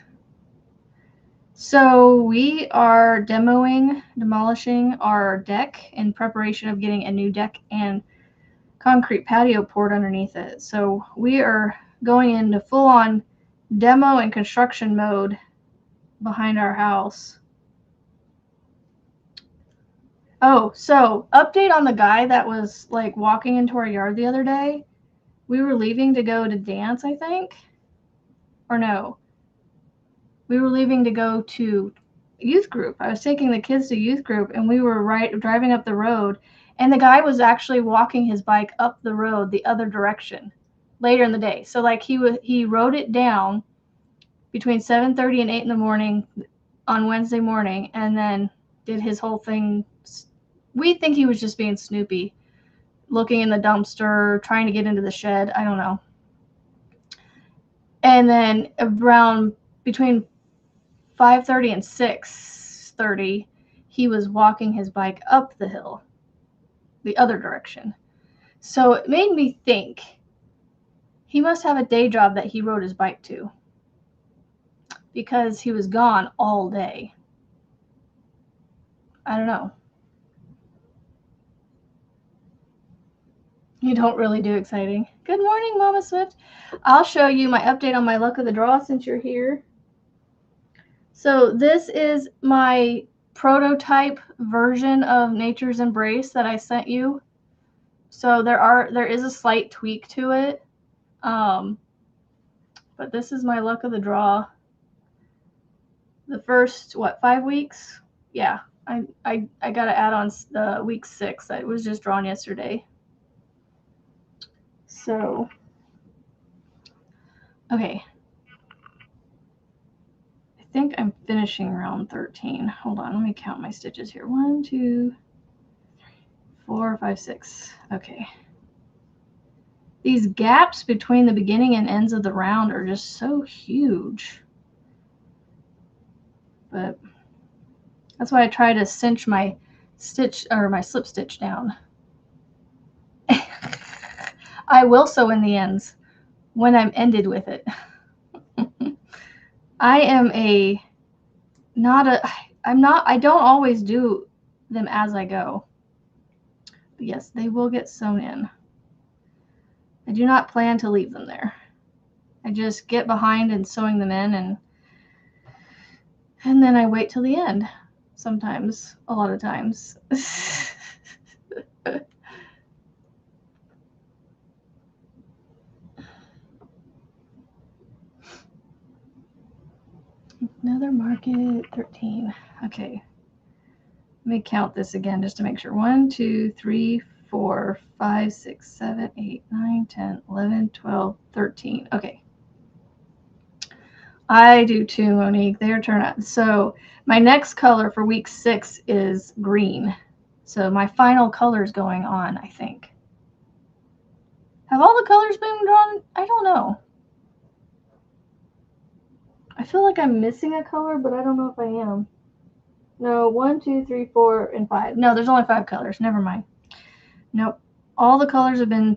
So we are demolishing our deck in preparation of getting a new deck and concrete patio poured underneath it. So we are going into full-on demo and construction mode behind our house. Oh, so update on the guy that was like walking into our yard the other day. We were leaving to go to dance, I think. Or no. We were leaving to go to youth group. I was taking the kids to youth group, and we were driving up the road, and the guy was actually walking his bike up the road the other direction later in the day. So like he rode it down between 7:30 and 8 in the morning on Wednesday morning, and then did his whole thing. We think he was just being snoopy, looking in the dumpster, trying to get into the shed. I don't know. And then around between 5:30 and 6:30, he was walking his bike up the hill, the other direction. So it made me think he must have a day job that he rode his bike to, because he was gone all day. I don't know. You don't really do exciting. Good morning, Mama Swift. I'll show you my update on my luck of the draw since you're here. So this is my prototype version of Nature's Embrace that I sent you. So there is a slight tweak to it. But this is my luck of the draw. The first, 5 weeks? Yeah, I got to add on the week 6. It was just drawn yesterday. So, okay. I think I'm finishing round 13. Hold on, let me count my stitches here. 1, 2, 3, 4, 5, 6. Okay. These gaps between the beginning and ends of the round are just so huge. But that's why I try to cinch my stitch or my slip stitch down. I will sew in the ends when I'm ended with it. I don't always do them as I go. But yes, they will get sewn in. I do not plan to leave them there. I just get behind and sewing them in, and then I wait till the end. Sometimes, a lot of times. Another market, 13. Okay. Let me count this again just to make sure. 1, 2, 3, 4, 5, 6, 7, 8, 9, 10, 11, 12, 13. Okay. I do too, Monique. Their turn out. So my next color for week 6 is green. So my final color is going on, I think. Have all the colors been drawn? I don't know. I feel like I'm missing a color, but I don't know if I am. No, 1, 2, 3, 4, and 5. No, there's only 5 colors. Never mind. Nope. All the colors have been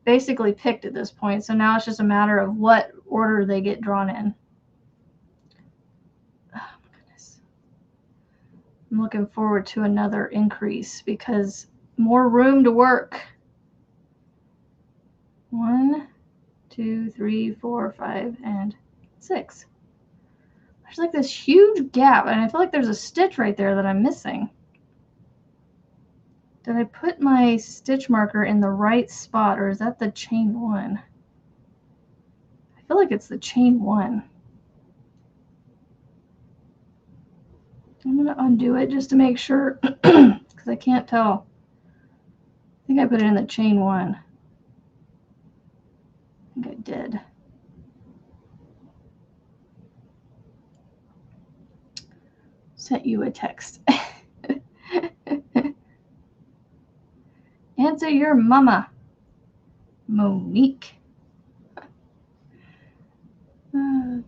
basically picked at this point, so now it's just a matter of what order they get drawn in. Oh my goodness. I'm looking forward to another increase because more room to work. 1, 2, 3, 4, 5, and 6. There's like this huge gap, and I feel like there's a stitch right there that I'm missing. Did I put my stitch marker in the right spot, or is that the chain 1? I feel like it's the chain 1. I'm going to undo it just to make sure, because I can't tell. I think I put it in the chain 1. I think I did. Sent you a text. Answer your mama, Monique.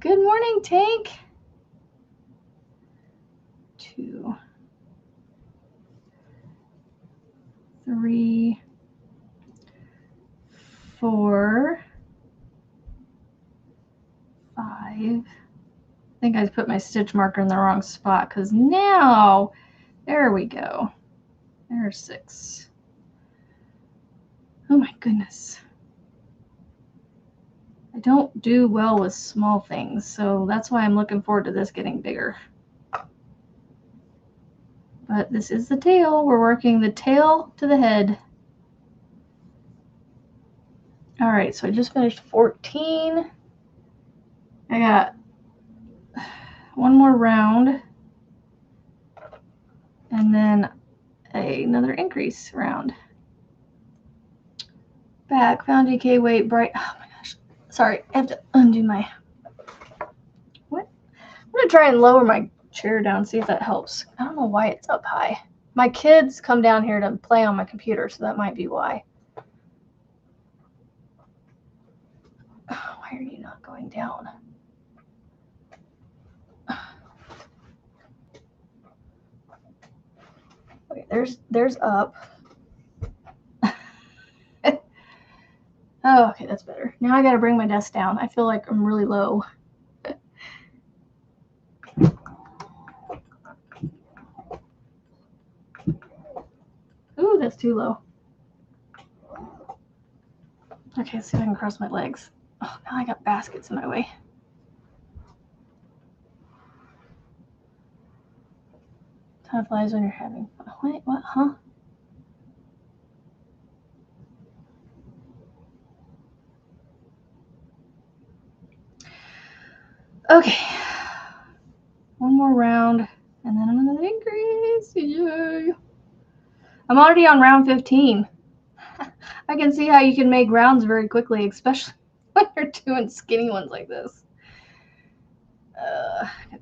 Good morning, Tank. 2, 3, 4, 5. I think I put my stitch marker in the wrong spot because now, there we go. There's 6. Oh my goodness. I don't do well with small things, so that's why I'm looking forward to this getting bigger. But this is the tail. We're working the tail to the head. All right, so I just finished 14. I got one more round and then another increase round. Back, found DK, weight, bright. Oh my gosh. Sorry, I have to undo my. What? I'm going to try and lower my chair down, see if that helps. I don't know why it's up high. My kids come down here to play on my computer, so that might be why. Why are you not going down? Okay, there's up. Oh, okay, that's better. Now I gotta bring my desk down. I feel like I'm really low. Ooh, that's too low. Okay, let's see if I can cross my legs. Oh, now I got baskets in my way. Time flies when you're having fun. Wait, what? Huh? Okay. One more round, and then I'm gonna increase. Yay! I'm already on round 15. I can see how you can make rounds very quickly, especially when you're doing skinny ones like this.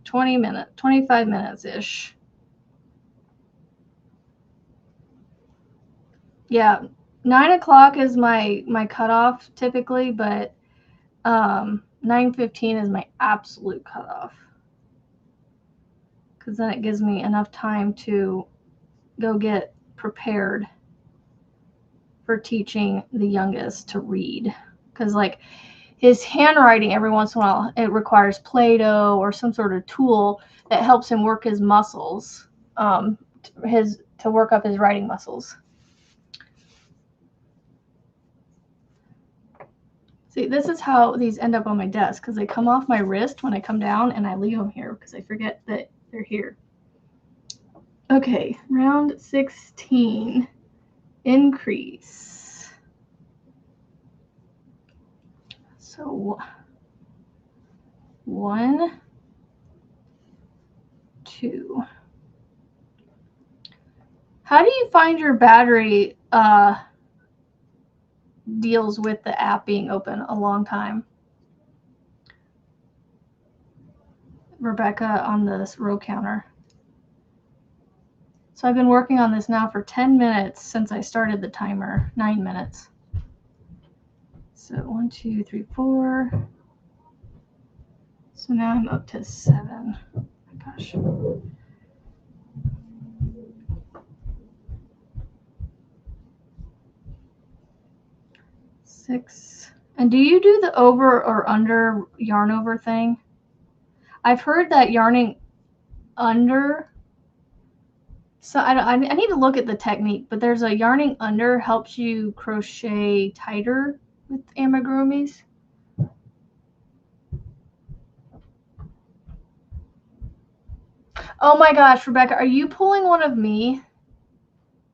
20 minutes, 25 minutes-ish. Yeah, 9 o'clock is my cutoff typically, but 9:15 is my absolute cutoff. Because then it gives me enough time to go get prepared for teaching the youngest to read. Because like his handwriting, every once in a while, it requires Play-Doh or some sort of tool that helps him work his muscles, to work up his writing muscles. See, this is how these end up on my desk, because they come off my wrist when I come down, and I leave them here because I forget that they're here. Okay, round 16. Increase. So 1, 2. How do you find your battery deals with the app being open a long time? Rebecca on this row counter. So I've been working on this now for 10 minutes since I started the timer, 9 minutes. So 1, 2, 3, 4. So now I'm up to 7. Oh my gosh. Six. And do you do the over or under yarn over thing? I've heard that yarning under. So I need to look at the technique, but there's a yarning under helps you crochet tighter with amigurumis. Oh my gosh, Rebecca, are you pulling one of me?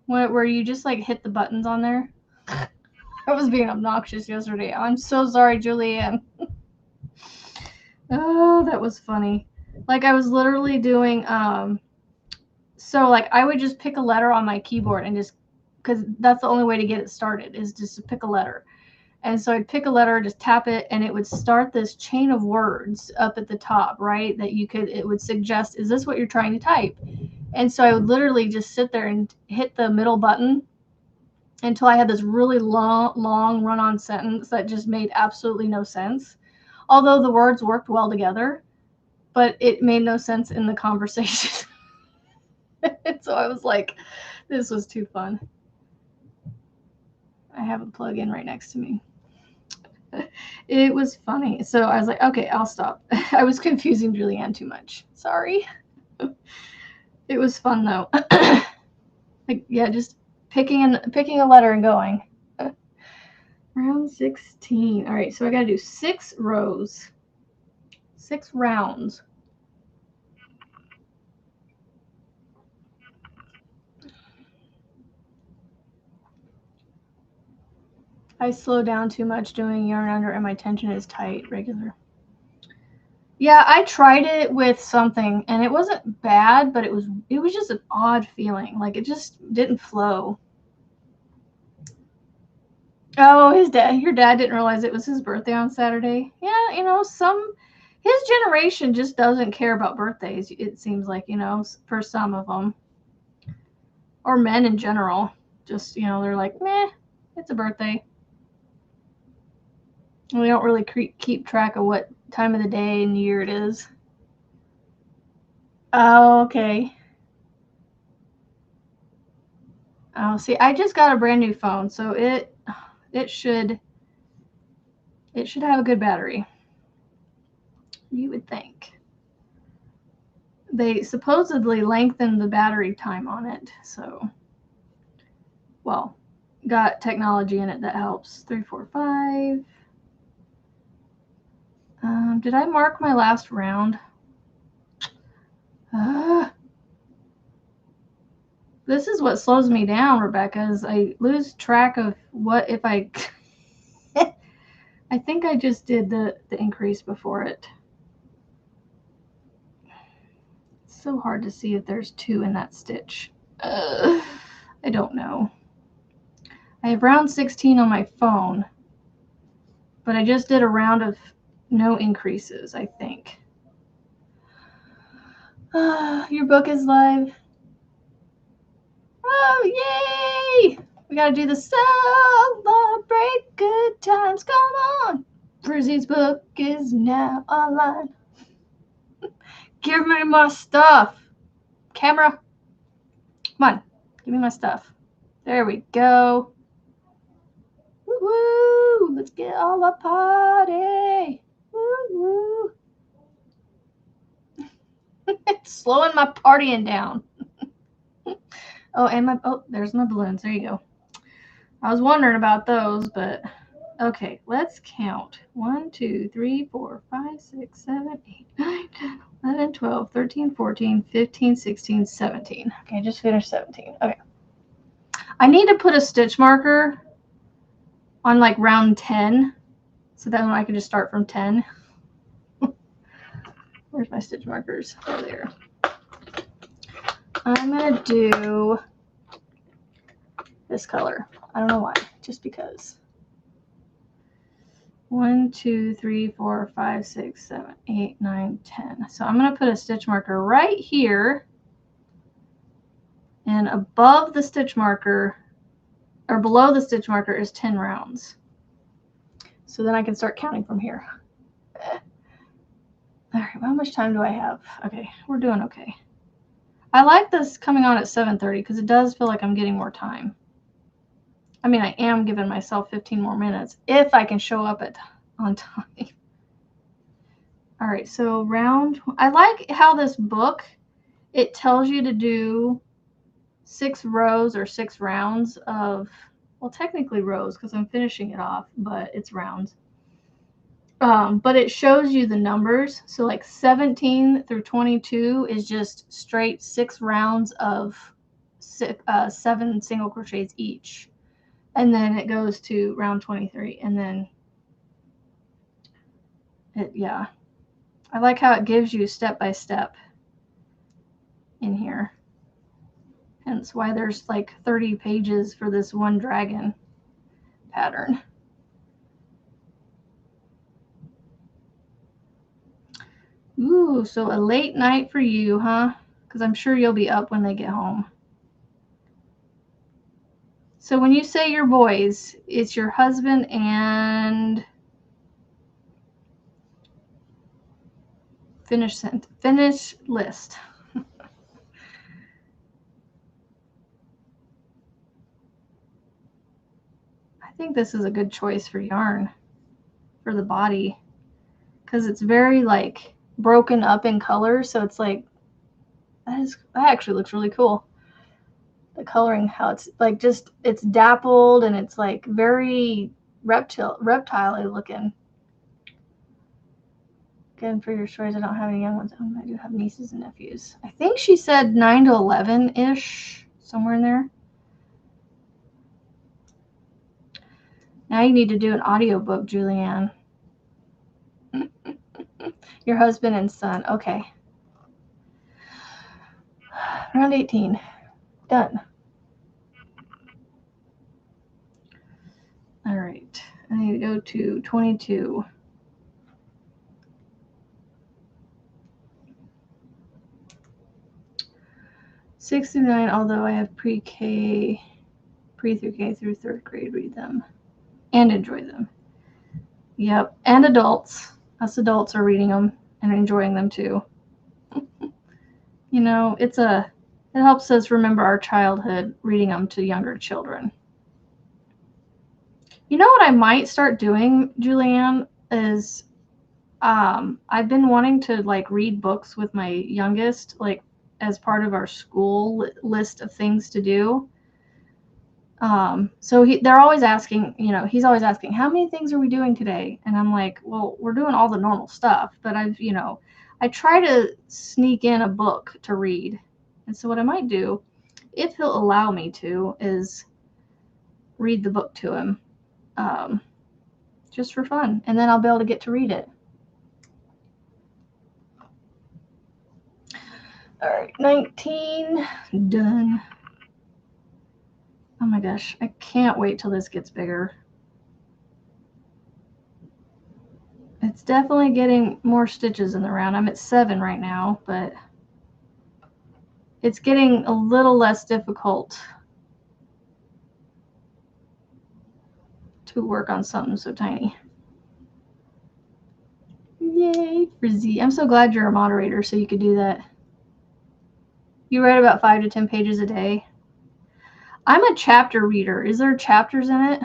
Where you just like hit the buttons on there? I was being obnoxious yesterday. I'm so sorry, Julianne. Oh, that was funny. Like I was literally doing so like I would just pick a letter on my keyboard and just, because that's the only way to get it started is just to pick a letter. And so I'd pick a letter, just tap it, and it would start this chain of words up at the top, right? That it would suggest, is this what you're trying to type? And so I would literally just sit there and hit the middle button until I had this really long run-on sentence that just made absolutely no sense. although the words worked well together, but it made no sense in the conversation. So I was like, this was too fun. I have a plug-in right next to me. It was funny. So I was like, okay, I'll stop. I was confusing Julianne too much. Sorry. It was fun though. Like, yeah, just picking a letter and going. Round 16. All right, so I got to do 6 rows. 6 rounds. I slow down too much doing yarn under and my tension is tight, regular. Yeah, I tried it with something and it wasn't bad, but it was just an odd feeling. Like it just didn't flow. Oh, your dad didn't realize it was his birthday on Saturday. Yeah, his generation just doesn't care about birthdays. It seems like, for some of them, or men in general, just, they're like, meh, it's a birthday. And we don't really keep track of what time of the day and year it is. Oh, okay. Oh, see, I just got a brand new phone, so it should have a good battery. You would think. They supposedly lengthened the battery time on it, so, well, got technology in it that helps. 3, 4, 5. Did I mark my last round? This is what slows me down, Rebecca, is I lose track of what if I... I think I just did the increase before it. It's so hard to see if there's 2 in that stitch. I don't know. I have round 16 on my phone, but I just did a round of no increases, I think. Your book is live. Oh, yay! We gotta do the celebrate good times. Come on! Frizzy's book is now online. Give me my stuff. Camera. Come on. Give me my stuff. There we go. Woo! Let's get all a party. Woo! It's slowing my partying down. Oh, and there's my balloons. There you go. I was wondering about those, but okay, let's count. 1, 2, 3, 4, 5, 6, 7, 8, 9, 10, 11, 12, 13, 14, 15, 16, 17. Okay, I just finished 17. Okay. I need to put a stitch marker on like round 10 so that I can just start from 10. Where's my stitch markers? Oh, there. I'm going to do this color. I don't know why, just because. 1, 2, 3, 4, 5, 6, 7, 8, 9, 10. So I'm going to put a stitch marker right here, and above the stitch marker, or below the stitch marker, is 10 rounds. So then I can start counting from here. All right, how much time do I have? Okay, we're doing okay. I like this coming on at 7:30 because it does feel like I'm getting more time. I mean, I am giving myself 15 more minutes if I can show up on time. All right, so I like how this book, it tells you to do 6 rows or 6 rounds of, well, technically rows because I'm finishing it off, but it's rounds. But it shows you the numbers. So like 17 through 22 is just straight 6 rounds of 7 single crochets each. And then it goes to round 23. And then, yeah. I like how it gives you step by step in here. Hence why there's like 30 pages for this one dragon pattern. Ooh, so a late night for you, huh? Because I'm sure you'll be up when they get home. So when you say your boys, it's your husband and Finish list. I think this is a good choice for yarn for the body because it's very like broken up in color, so it's like that actually looks really cool. The coloring, how it's like just it's dappled and it's like very reptile-y looking. Again, for your stories, I don't have any young ones. I do have nieces and nephews. I think she said 9 to 11-ish, somewhere in there. Now you need to do an audiobook, Julianne. Your husband and son. Okay. Round 18. Done. All right. I need to go to 22. Six through 9, although I have pre through K through 3rd grade, read them and enjoy them. Yep, and adults. Us adults are reading them and enjoying them too. You know, it helps us remember our childhood reading them to younger children. You know what I might start doing, Julianne, is I've been wanting to like read books with my youngest, like as part of our school list of things to do. So they're always asking, you know, he's always asking, how many things are we doing today? And I'm like, well, we're doing all the normal stuff, but I try to sneak in a book to read. And so what I might do, if he'll allow me to, is read the book to him, just for fun. And then I'll be able to get to read it. All right, 19, done. Oh my gosh, I can't wait till this gets bigger. It's definitely getting more stitches in the round. I'm at 7 right now, but it's getting a little less difficult to work on something so tiny. Yay, Frizzy. I'm so glad you're a moderator so you could do that. You write about 5 to 10 pages a day. I'm a chapter reader. Is there chapters in it?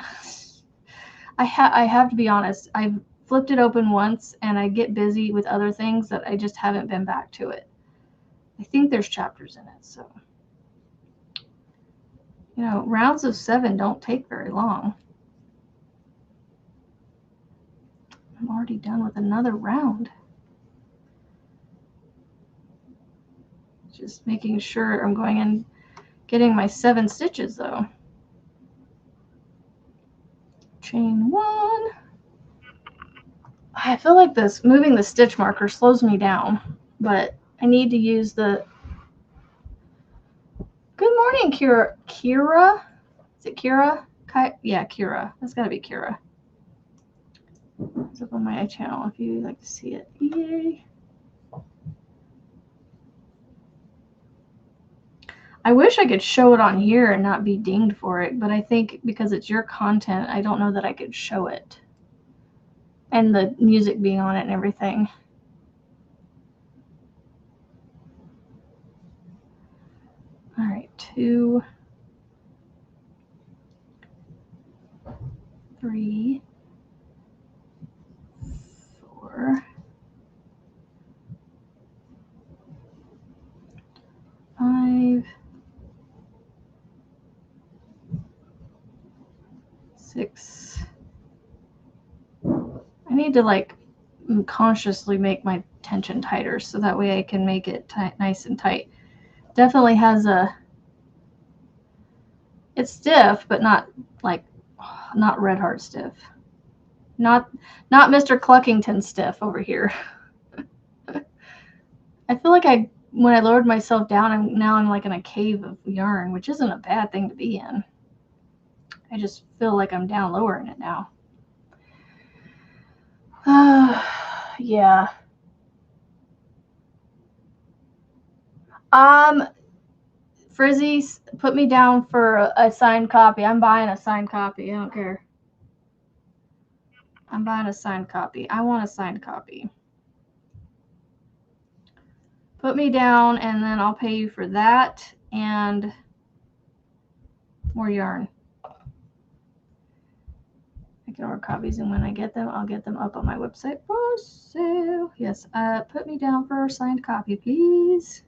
I have to be honest. I've flipped it open once and I get busy with other things that I just haven't been back to it. I think there's chapters in it, so. You know, rounds of 7 don't take very long. I'm already done with another round. Just making sure I'm going in, getting my 7 stitches though. Chain 1. I feel like this moving the stitch marker slows me down, but I need to use the. Good morning, Kira. Kira? Is it Kira? Yeah, Kira. That's got to be Kira. It's up on my channel if you'd like to see it. Yay. I wish I could show it on here and not be dinged for it, but I think because it's your content, I don't know that I could show it. And the music being on it and everything. All right, 2, 3, 4, 5, 6. I need to like consciously make my tension tighter so that way I can make it nice and tight. Definitely has it's stiff, but not like, not Red Heart stiff. Not Mr. Cluckington stiff over here. I feel like when I lowered myself down, I'm like in a cave of yarn, which isn't a bad thing to be in. I just feel like I'm down lower in it now. Yeah. Frizzy, put me down for a signed copy. I'm buying a signed copy. I don't care. I'm buying a signed copy. I want a signed copy. put me down and then I'll pay you for that and more yarn. I can order copies, and when I get them, I'll get them up on my website for sale. Yes, put me down for a signed copy, please.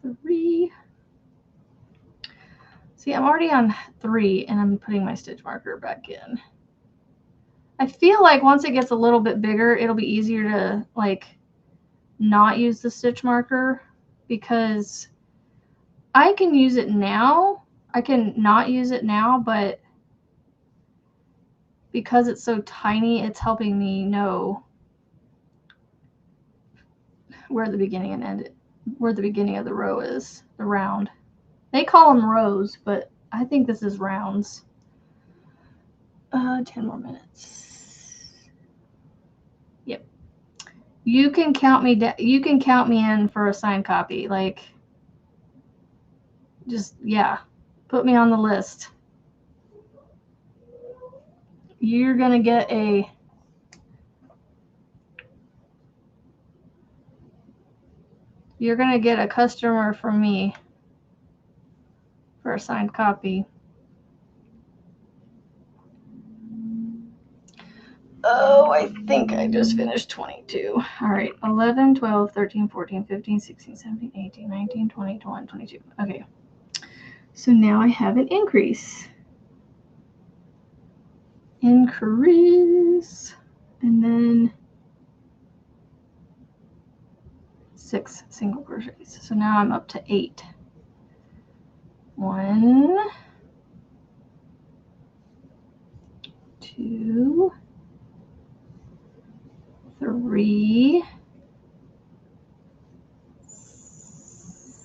3. See, I'm already on 3, and I'm putting my stitch marker back in. I feel like once it gets a little bit bigger, it'll be easier to, like, not use the stitch marker, because I can use it now. I can not use it now, but because it's so tiny, it's helping me know where the beginning and end, where the beginning of the row is, the round. They call them rows, but I think this is rounds. 10 more minutes. Yep. You can count me. You can count me in for a signed copy. Like, just yeah, put me on the list. You're gonna get a. You're gonna get a customer from me for a signed copy. Oh, I think I just finished 22. All right, 11, 12, 13, 14, 15, 16, 17, 18, 19, 20, 21, 22. Okay, so now I have an increase. Increase, and then 6 single crochets. So now I'm up to 8. 1, 2, 3,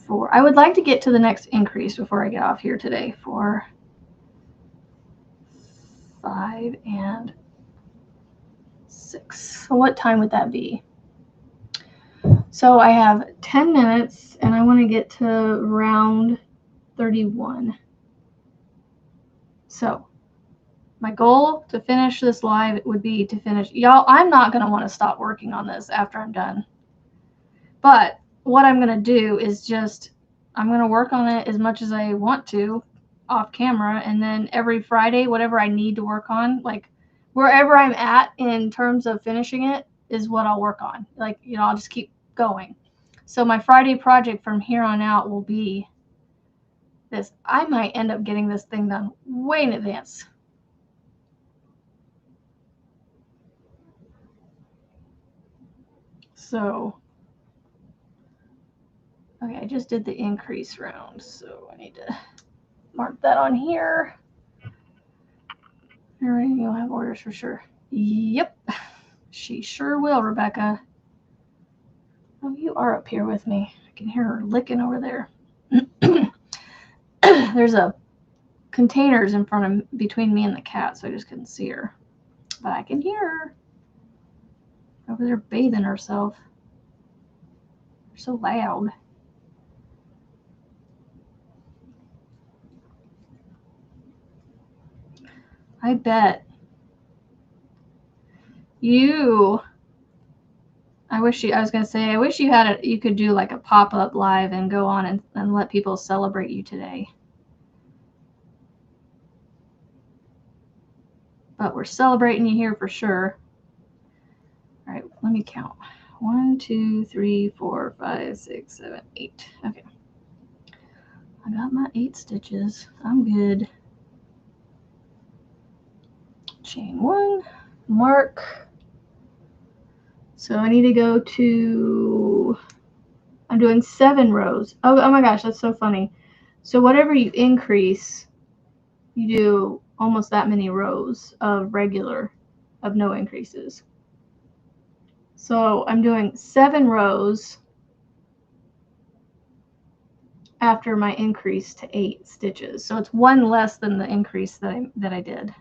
4. I would like to get to the next increase before I get off here today. 4, 5, and 6. So what time would that be? So I have 10 minutes and I want to get to round 31. So my goal to finish this live would be to finish. Y'all, I'm not going to want to stop working on this after I'm done. But what I'm going to do is just, I'm going to work on it as much as I want to off camera. And then every Friday, whatever I need to work on, like wherever I'm at in terms of finishing it is what I'll work on. Like, you know, I'll just keep going. So my Friday project from here on out will be this. I might end up getting this thing done way in advance. So, okay, I just did the increase round, so I need to mark that on here. All right, you'll have orders for sure. Yep, she sure will, Rebecca. Oh, you are up here with me. I can hear her licking over there. There's a containers in front of between me and the cat, so I just couldn't see her. But I can hear her over there bathing herself. They're so loud. I bet you. I wish you. I was gonna say. I wish you had you could do like a pop-up live and go on and let people celebrate you today. But we're celebrating you here for sure. All right, let me count. 1, 2, 3, 4, 5, 6, 7, 8. Okay. I got my 8 stitches. I'm good. Chain 1, mark. So I need to go to, I'm doing 7 rows. Oh my gosh, that's so funny. So whatever you increase, you do almost that many rows of regular, of no increases. So I'm doing 7 rows after my increase to 8 stitches. So it's 1 less than the increase that I did.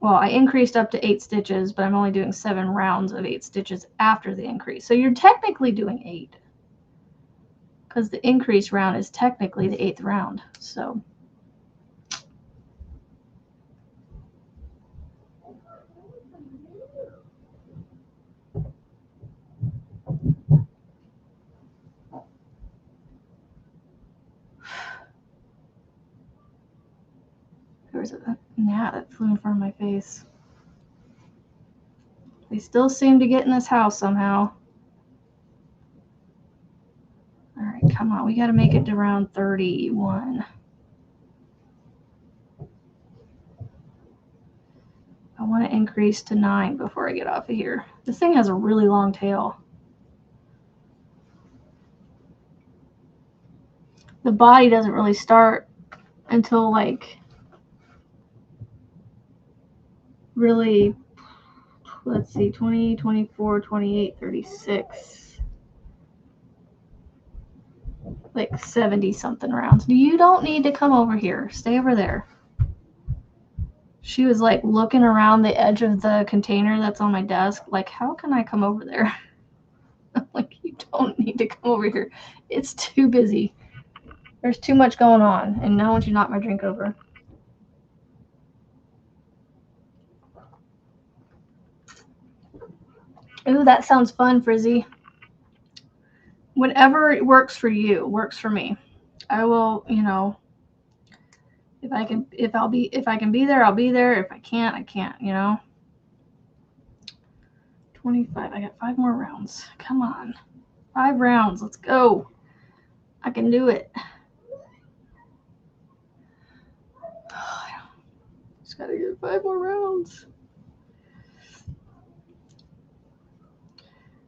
Well, I increased up to 8 stitches, but I'm only doing 7 rounds of 8 stitches after the increase. So you're technically doing 8, because the increase round is technically the 8th round. So was a gnat that flew in front of my face. They still seem to get in this house somehow. All right, come on. We got to make it to round 31. I want to increase to 9 before I get off of here. This thing has a really long tail. The body doesn't really start until like really, let's see, 20, 24, 28, 36, like 70 something rounds. You don't need to come over here. Stay over there. She was like looking around the edge of the container that's on my desk. Like, how can I come over there? Like, you don't need to come over here. It's too busy. There's too much going on. And now don't you knock my drink over. Ooh, that sounds fun, Frizzy. Whatever works for you works for me. I will, you know, if I can be there, I'll be there. If I can't, I can't, you know. 25. I got 5 more rounds. Come on. 5 rounds. Let's go. I can do it. Just gotta get 5 more rounds.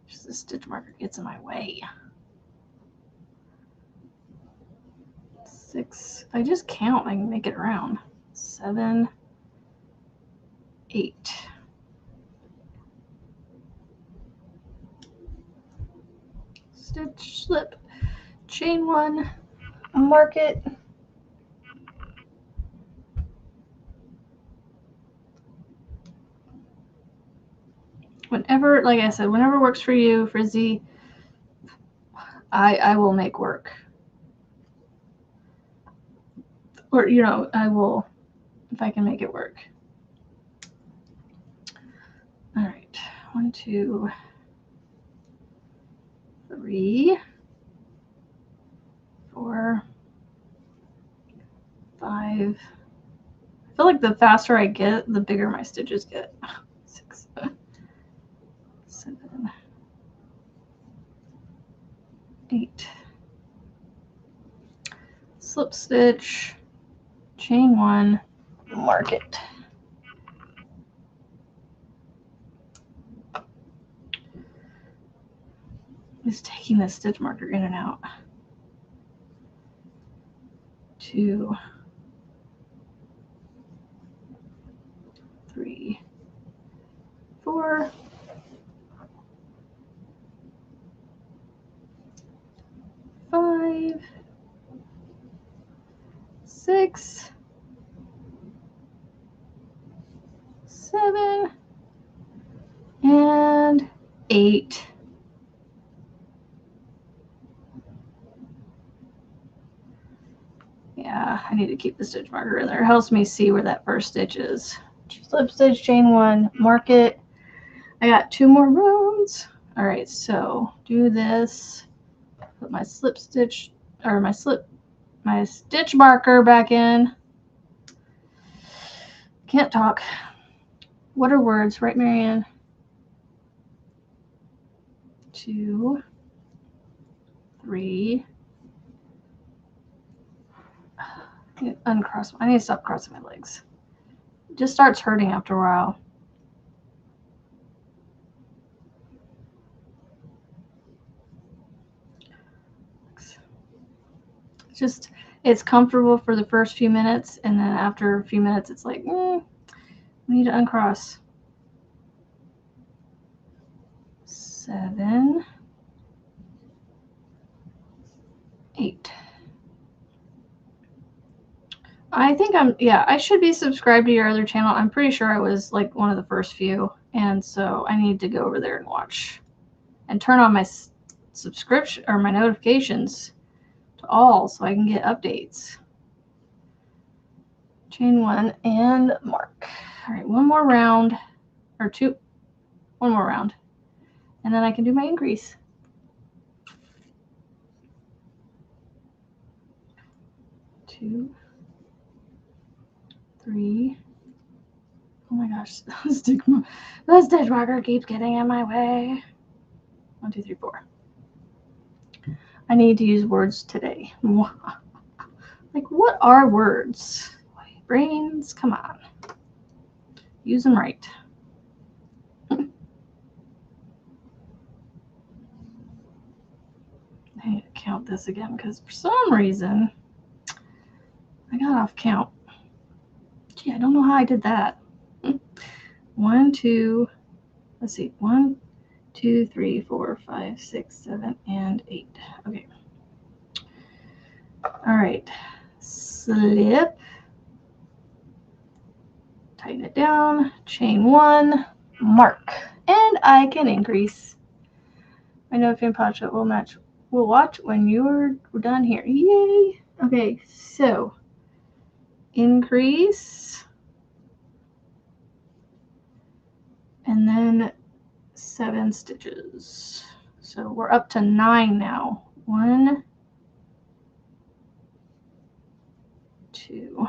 Just the stitch marker gets in my way. 6. If I just count, I can make it around. 7, 8. Stitch, slip, chain 1, mark it. Whenever, like I said, whenever works for you, Frizzy, I will make work. Or, you know, I will, if I can make it work. All right, 1, 2, 3, 4, 5. I feel like the faster I get, the bigger my stitches get. 6, 7, 8. Slip stitch, chain 1, mark it. Just taking the stitch marker in and out. 2, 3, 4, 5, 6, 7, and 8. Yeah, I need to keep the stitch marker in there. It helps me see where that first stitch is. Slip stitch, chain 1, mark it. I got 2 more rounds. All right, so do this. Put my slip stitch, or my stitch marker back in. Can't talk. What are words, right, Marianne? 2, 3. Uncross. I need to stop crossing my legs. It just starts hurting after a while. It's comfortable for the first few minutes, and then after a few minutes, it's like, we need to uncross. 7, 8. I think I should be subscribed to your other channel. I'm pretty sure I was like one of the first few, and so I need to go over there and watch and turn on my subscription or my notifications to all so I can get updates. Chain 1 and mark. All right, 1 more round, or 2, 1 more round, and then I can do my increase. 2, 3. Oh my gosh, the stitch marker keeps getting in my way. 1, 2, 3, 4. I need to use words today. Like, what are words? Brains, come on. Use them right. I need to count this again because for some reason I got off count. Gee, I don't know how I did that. 1, 2, let's see, 1, 2, 3, 4, 5, 6, 7, and 8. Okay. All right. Slip. Tighten it down. Chain 1. Mark. And I can increase. I know Finpacha will match. We'll watch when you're done here. Yay. Okay, so increase. And then 7 stitches. So we're up to 9 now. 1, 2.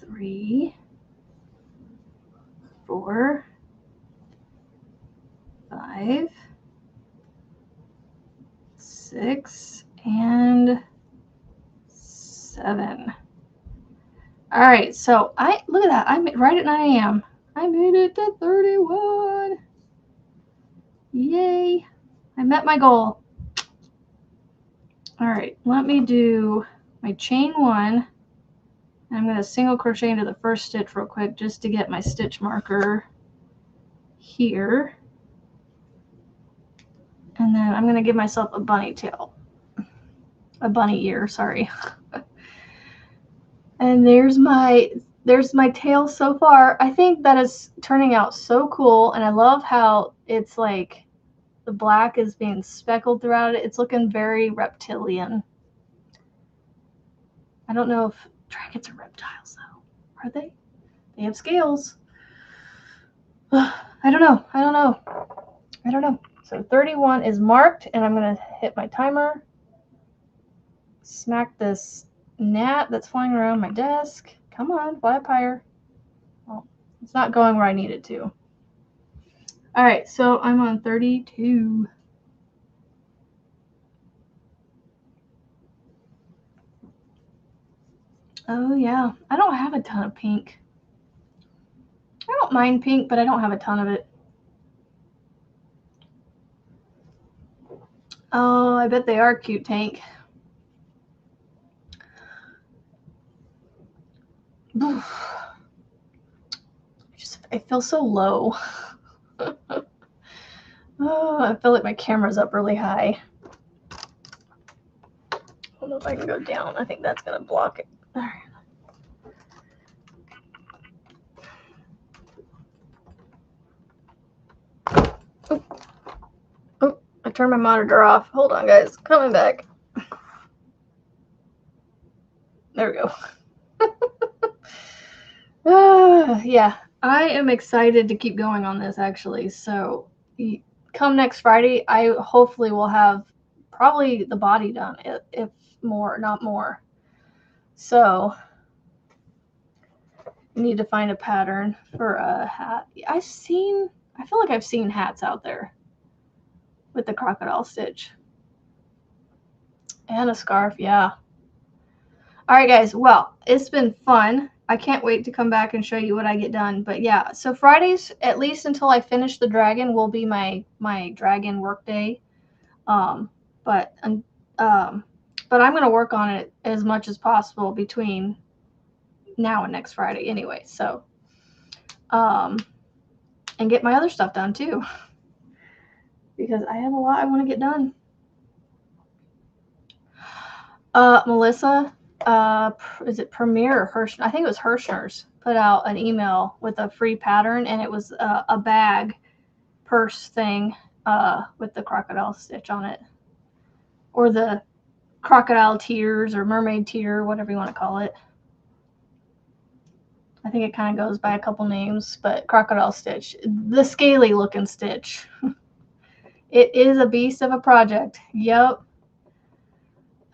3, 4, 5, 6, and 7. All right, so look at that. I'm right at 9 a.m. I made it to 31. Yay! I met my goal. All right, let me do my chain 1. I'm going to single crochet into the first stitch real quick just to get my stitch marker here. And then I'm going to give myself a bunny tail. A bunny ear, sorry. And there's my tail so far. I think that is turning out so cool, and I love how it's like the black is being speckled throughout it. It's looking very reptilian. I don't know if dragons are reptiles though. Are they? They have scales. I don't know. So 31 is marked, and I'm going to hit my timer. Smack this gnat that's flying around my desk. Come on, fly up higher. Well, it's not going where I need it to. All right, so I'm on 32. Oh, yeah. I don't have a ton of pink. I don't mind pink, but I don't have a ton of it. Oh, I bet they are cute, Tank. I feel so low. Oh, I feel like my camera's up really high. I don't know if I can go down. I think that's going to block it. All right. Oh, I turned my monitor off. Hold on, guys. Coming back. There we go. Yeah, I am excited to keep going on this, actually. So come next Friday, I hopefully will have probably the body done, if more, not more. So I need to find a pattern for a hat. I feel like I've seen hats out there with the crocodile stitch. And a scarf, yeah. All right, guys. Well, it's been fun. I can't wait to come back and show you what I get done. But yeah, so Fridays, at least until I finish the dragon, will be my dragon work day. But I'm going to work on it as much as possible between now and next Friday anyway. So, and get my other stuff done too, because I have a lot I want to get done. Melissa, is it Premier or Hirsch? I think it was Hirschner's put out an email with a free pattern, and it was a bag purse thing with the crocodile stitch on it, or the crocodile tears or mermaid tear, whatever you want to call it. I think it kind of goes by a couple names, but crocodile stitch, the scaly looking stitch. It is a beast of a project. Yep.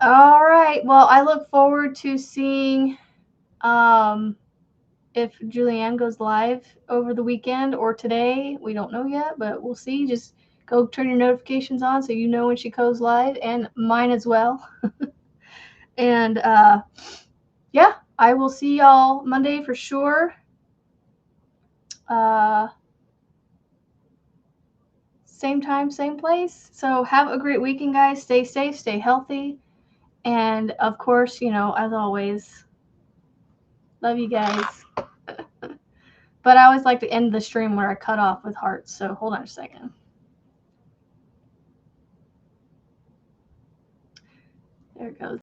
All right. Well, I look forward to seeing if Julianne goes live over the weekend or today. We don't know yet, but we'll see. Just go turn your notifications on so you know when she goes live, and mine as well. And yeah, I will see y'all Monday for sure. Same time, same place. So have a great weekend, guys. Stay safe, stay healthy. And of course, you know, as always, love you guys. But I always like to end the stream where I cut off with hearts. So hold on a second. There it goes.